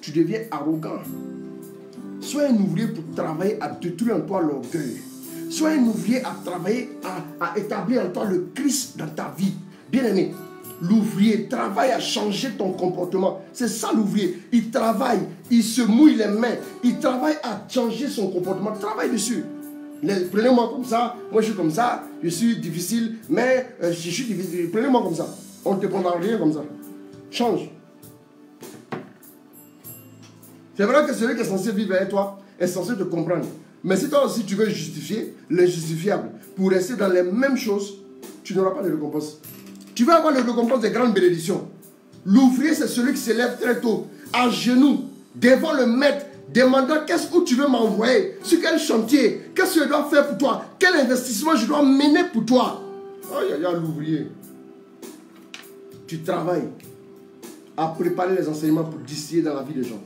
Tu deviens arrogant. Sois un ouvrier pour travailler à détruire en toi l'orgueil. Sois un ouvrier à travailler à établir en toi le Christ dans ta vie. Bien aimé, l'ouvrier travaille à changer ton comportement. C'est ça l'ouvrier. Il travaille, il se mouille les mains. Il travaille à changer son comportement. Travaille dessus. Prenez-moi comme ça, moi je suis comme ça, je suis difficile, mais je suis difficile. Prenez-moi comme ça. On ne te prendra rien comme ça. Change. C'est vrai que celui qui est censé vivre avec toi est censé te comprendre. Mais si toi aussi tu veux justifier l'injustifiable pour rester dans les mêmes choses, tu n'auras pas de récompense. Tu vas avoir les récompenses des grandes bénédictions. L'ouvrier, c'est celui qui se lève très tôt, à genoux, devant le maître, demandant qu'est-ce que tu veux m'envoyer, sur quel chantier, qu'est-ce que je dois faire pour toi, quel investissement je dois mener pour toi. Oh, il y a l'ouvrier. Tu travailles à préparer les enseignements pour distiller dans la vie des gens.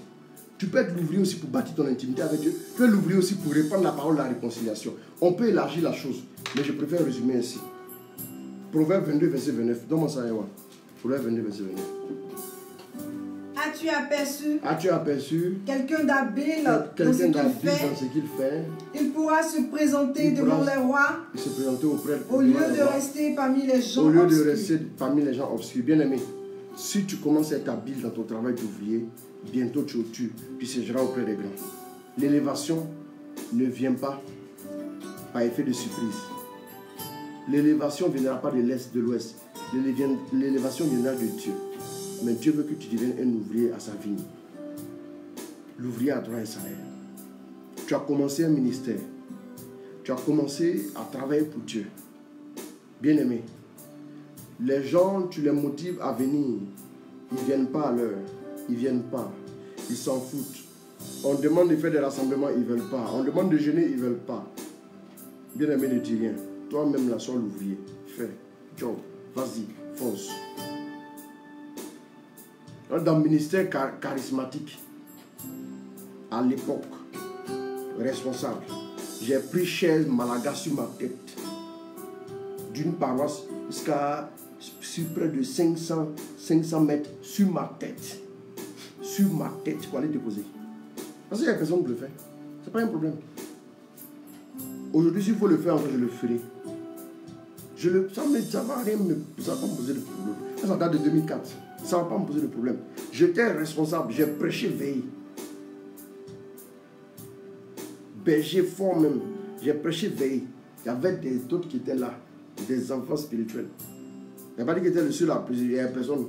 Tu peux être l'ouvrier aussi pour bâtir ton intimité avec Dieu. Tu peux être l'ouvrier aussi pour répandre la parole de la réconciliation. On peut élargir la chose, mais je préfère résumer ainsi. Proverbe 22, verset 29. Donne-moi ça, Ewa. Proverbe 22, verset 29. As-tu aperçu quelqu'un d'habile dans ce qu'il fait? Il pourra se présenter devant les rois au lieu de rester parmi les gens obscurs. Bien aimé, si tu commences à être habile dans ton travail d'ouvrier, bientôt tu siégeras auprès des grands. L'élévation ne vient pas par effet de surprise. L'élévation ne viendra pas de l'est, de l'ouest. L'élévation viendra de Dieu. Mais Dieu veut que tu deviennes un ouvrier à sa vigne. L'ouvrier a droit à un salaire. Tu as commencé un ministère. Tu as commencé à travailler pour Dieu. Bien aimé, les gens, tu les motives à venir. Ils ne viennent pas à l'heure. Ils ne viennent pas. Ils s'en foutent. On demande de faire des rassemblements, ils ne veulent pas. On demande de jeûner, ils ne veulent pas. Bien aimé, ne dis rien. Toi-même, là, sois l'ouvrier. Fais. Job. Vas-y. Fonce. Dans le ministère charismatique, à l'époque, responsable, j'ai pris chaise Malaga sur ma tête. D'une paroisse jusqu'à sur près de 500 mètres sur ma tête. Sur ma tête, il faut aller déposer. Parce qu'il y a personne qui le fait. Ce n'est pas un problème. Aujourd'hui, s'il faut le faire, je le ferai. Ça ne va rien me poser de problème. Ça date de 2004. Ça ne va pas me poser de problème. J'étais responsable, j'ai prêché veille. Berger fort même, j'ai prêché veille. Il y avait d'autres qui étaient là, des enfants spirituels. Il n'y a pas dit qu'ils étaient le seul là, il y a personne.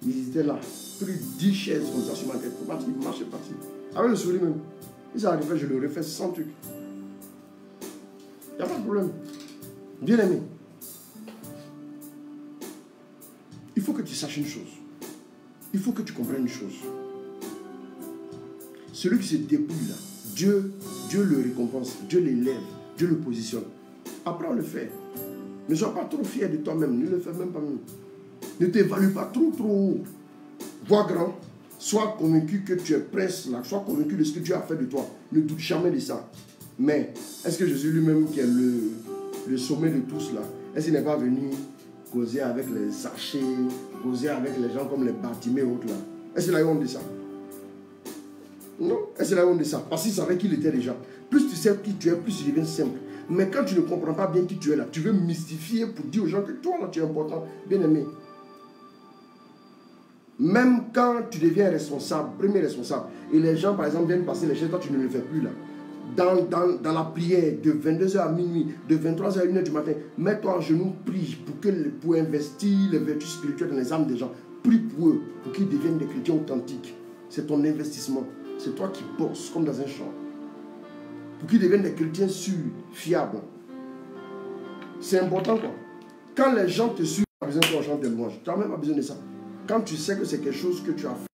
Ils étaient là, pris 10 chaises comme ça sur ma tête. Ils marchaient parti. Avec le sourire même. Si ça arrivait, je le refais sans truc. Il n'y a pas de problème. Bien aimé. Il faut que tu saches une chose. Il faut que tu comprennes une chose. Celui qui se dépouille là, Dieu le récompense, Dieu l'élève, Dieu le positionne. Apprends à le faire. Ne sois pas trop fier de toi-même, ne le fais même pas même. Ne t'évalue pas trop haut. Vois grand, sois convaincu que tu es prince là, sois convaincu de ce que Dieu a fait de toi. Ne doute jamais de ça. Mais, est-ce que Jésus lui-même qui est le sommet de tous là, est-ce qu'il n'est pas venu causer avec les sachets, causer avec les gens comme les Bartimée et autres là? Est-ce qu'il a eu honte de ça? Non. Est-ce qu'il a eu honte de ça? Parce qu'il savait qu'il était déjà. Plus tu sais qui tu es, plus tu deviens simple. Mais quand tu ne comprends pas bien qui tu es là, tu veux mystifier pour dire aux gens que toi, là, tu es important. Bien aimé. Même quand tu deviens responsable, premier responsable, et les gens, par exemple, viennent passer les choses, toi, tu ne le fais plus là. Dans la prière, de 22h à minuit, de 23h à 1h du matin, mets-toi en genoux, prie pour investir les vertus spirituelles dans les âmes des gens. Prie pour eux, pour qu'ils deviennent des chrétiens authentiques. C'est ton investissement. C'est toi qui bosses comme dans un champ. Pour qu'ils deviennent des chrétiens sûrs, fiables. C'est important quoi. Quand les gens te suivent, tu n'as pas besoin qu'on chante des louanges. Tu n'as même pas besoin de ça. Quand tu sais que c'est quelque chose que tu as fait.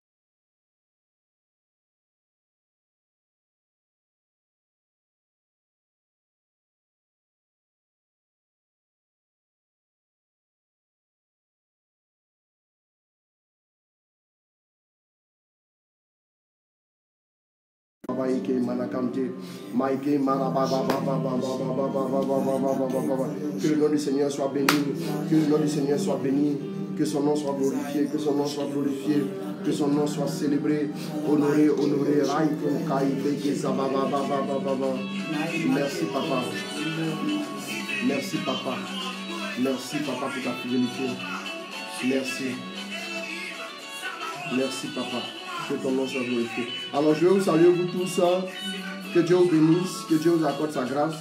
Que le nom du Seigneur soit béni, que le nom du Seigneur soit béni, que son nom soit glorifié, que son nom soit glorifié, que son nom soit célébré, honoré, honoré. Merci papa, merci papa, merci papa pour ta fidélité, merci, merci papa. Que ton nom soit glorifié. Alors je vais vous saluer vous tous. Que Dieu vous bénisse, que Dieu vous accorde sa grâce.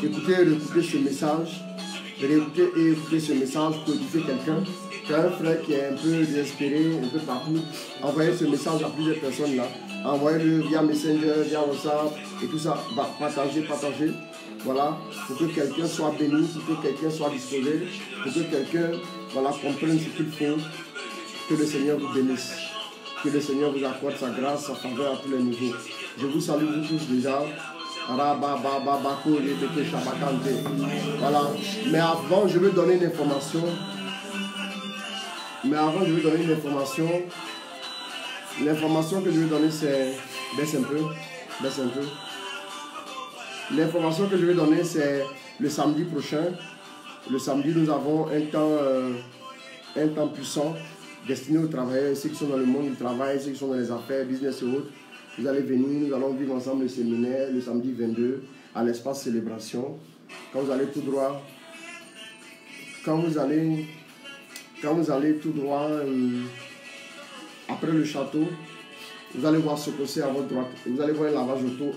Écoutez et réécoutez ce message. Réécoutez et écoutez ce message pour écouter quelqu'un. Un frère qui est un peu désespéré, un peu partout. Envoyez ce message à plusieurs personnes là. Envoyez-le via Messenger, via WhatsApp et tout ça. Partagez, partagez. Voilà. Pour que quelqu'un soit béni, pour que quelqu'un soit disposé, pour que quelqu'un comprenne ce qu'il faut. Que le Seigneur vous bénisse. Que le Seigneur vous accorde sa grâce, sa faveur à tous les niveaux. Je vous salue vous tous déjà. Voilà. Mais avant, je veux donner une information. L'information que je veux donner, c'est... Baisse un peu. L'information que je veux donner, c'est le samedi prochain. Le samedi, nous avons un temps puissant. Destiné aux travailleurs, ceux qui sont dans le monde du travail, ceux qui sont dans les affaires, business et autres. Vous allez venir, nous allons vivre ensemble le séminaire le samedi 22 à l'espace célébration. Quand vous allez tout droit, après le château, vous allez voir Sokosé à votre droite. Et vous allez voir un lavage auto,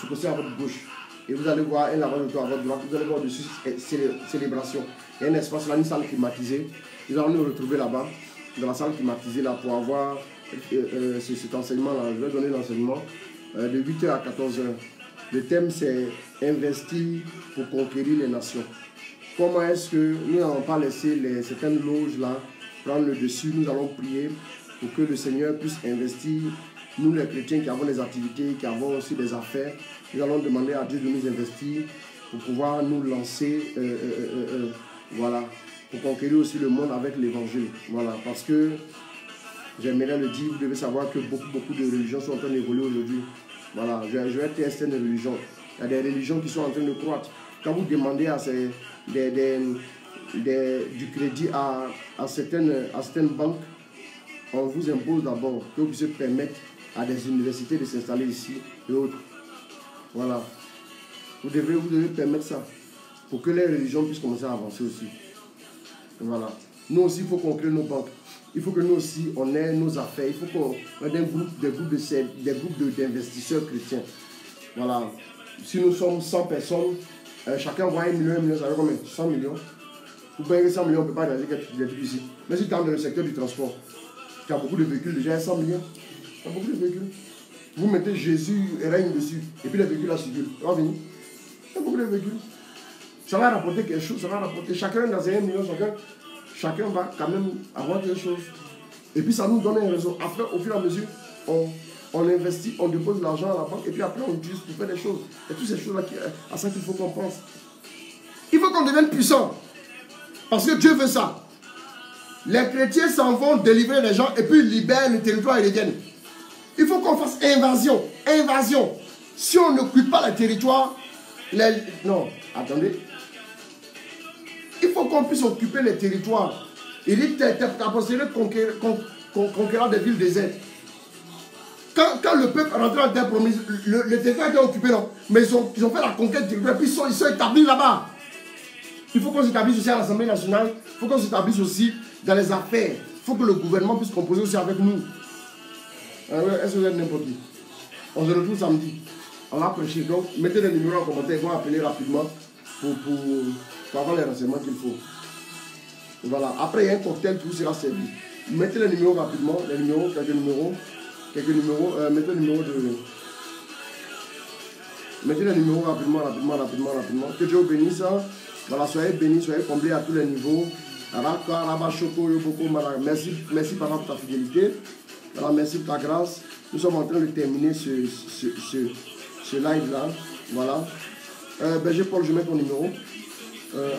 Sokosé à votre gauche. Et vous allez voir un lavage auto à votre droite. Vous allez voir dessus célébration. Il y a un espace là, une salle climatisée. Nous allons nous retrouver là-bas, dans la salle climatisée là, pour avoir cet enseignement-là. Je vais donner l'enseignement de 8h à 14h. Le thème, c'est investir pour conquérir les nations. Comment est-ce que nous n'allons pas laisser certaines loges-là prendre le dessus? Nous allons prier pour que le Seigneur puisse investir. Nous, les chrétiens qui avons des activités, qui avons aussi des affaires, nous allons demander à Dieu de nous investir pour pouvoir nous lancer, voilà, pour conquérir aussi le monde avec l'évangile. Voilà, parce que j'aimerais le dire, vous devez savoir que beaucoup de religions sont en train d'évoluer aujourd'hui. Voilà, je vais tester une religion. Il y a des religions qui sont en train de croître. Quand vous demandez du crédit à certaines banques, on vous impose d'abord que vous puissiez permettre à des universités de s'installer ici et autres. Voilà. Vous devez permettre ça pour que les religions puissent commencer à avancer aussi. Voilà. Nous aussi, il faut qu'on crée nos banques. Il faut que nous aussi, on ait nos affaires. Il faut qu'on ait des groupes d'investisseurs chrétiens. Voilà. Si nous sommes 100 personnes, chacun voit 1 million, ça veut combien? 100 millions. Vous payez 100 millions, on ne peut pas réaliser des trucs ici. Mais si tu es dans le secteur du transport, tu as beaucoup de véhicules, déjà 100 millions. Tu as beaucoup de véhicules. Vous mettez Jésus et règne dessus, et puis les véhicules là circulent. Ça va venir. Il y a beaucoup de véhicules. Ça va rapporter quelque chose, ça va rapporter. Chacun dans 1 million, chacun va quand même avoir quelque chose. Et puis ça nous donne un réseau. Après, au fur et à mesure, on investit, on dépose l'argent à la banque, et puis après on utilise pour faire des choses. Et toutes ces choses-là, à ça qu'il faut qu'on pense. Il faut qu'on devienne puissant. Parce que Dieu veut ça. Les chrétiens s'en vont délivrer les gens et puis ils libèrent le territoire et reviennent. Il faut qu'on fasse invasion. Invasion. Si on n'occupe pas le territoire, non, attendez. Il faut qu'on puisse occuper les territoires. Il dit, t'es considéré conquérant des villes désertes. quand le peuple est rentré en terre promise, le territoire était occupé, non. Mais ils ont fait la conquête du territoire, puis ils sont établis là-bas. Il faut qu'on s'établisse aussi à l'Assemblée nationale, il faut qu'on s'établisse aussi dans les affaires. Il faut que le gouvernement puisse composer aussi avec nous. Est-ce que vous êtes n'importe qui? On se retrouve samedi. On va prêcher. Donc, mettez les numéros en commentaire, ils vont appeler rapidement pour avoir les renseignements qu'il faut. Voilà. Après, il y a un cocktail qui vous sera servi. Mettez les numéros rapidement, quelques numéros. Mettez les numéros de... Mettez les numéros rapidement. Que Dieu vous bénisse. Voilà, soyez bénis, soyez comblés à tous les niveaux. Merci Papa pour ta fidélité. Voilà, merci pour ta grâce. Nous sommes en train de terminer ce live-là. Voilà. Berger Paul, je mets ton numéro.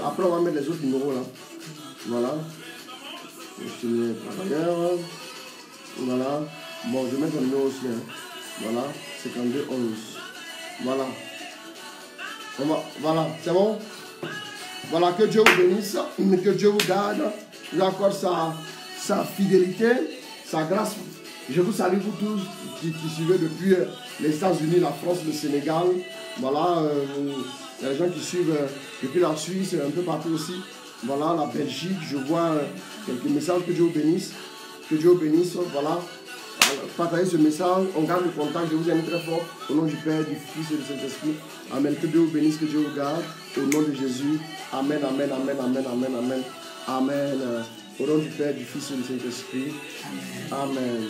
Après, on va mettre les autres numéros là. Voilà. Je mets travailleur. Voilà. Bon, je mets ton numéro aussi. Hein. Voilà. 52 11. Voilà. Voilà, c'est bon? Voilà, que Dieu vous bénisse, que Dieu vous garde, vous accorde sa fidélité, sa grâce. Je vous salue vous tous qui suivez depuis les États-Unis, la France, le Sénégal. Voilà, il y a des gens qui suivent depuis la Suisse, un peu partout aussi. Voilà, la Belgique, je vois quelques messages, que Dieu vous bénisse. Que Dieu vous bénisse, voilà. Partagez ce message, on garde le contact, je vous aime très fort. Au nom du Père, du Fils et du Saint-Esprit. Amen. Que Dieu vous bénisse, que Dieu vous garde. Au nom de Jésus. Amen, amen, amen, amen, amen, amen. Amen. Au nom du Père, du Fils et du Saint-Esprit. Amen.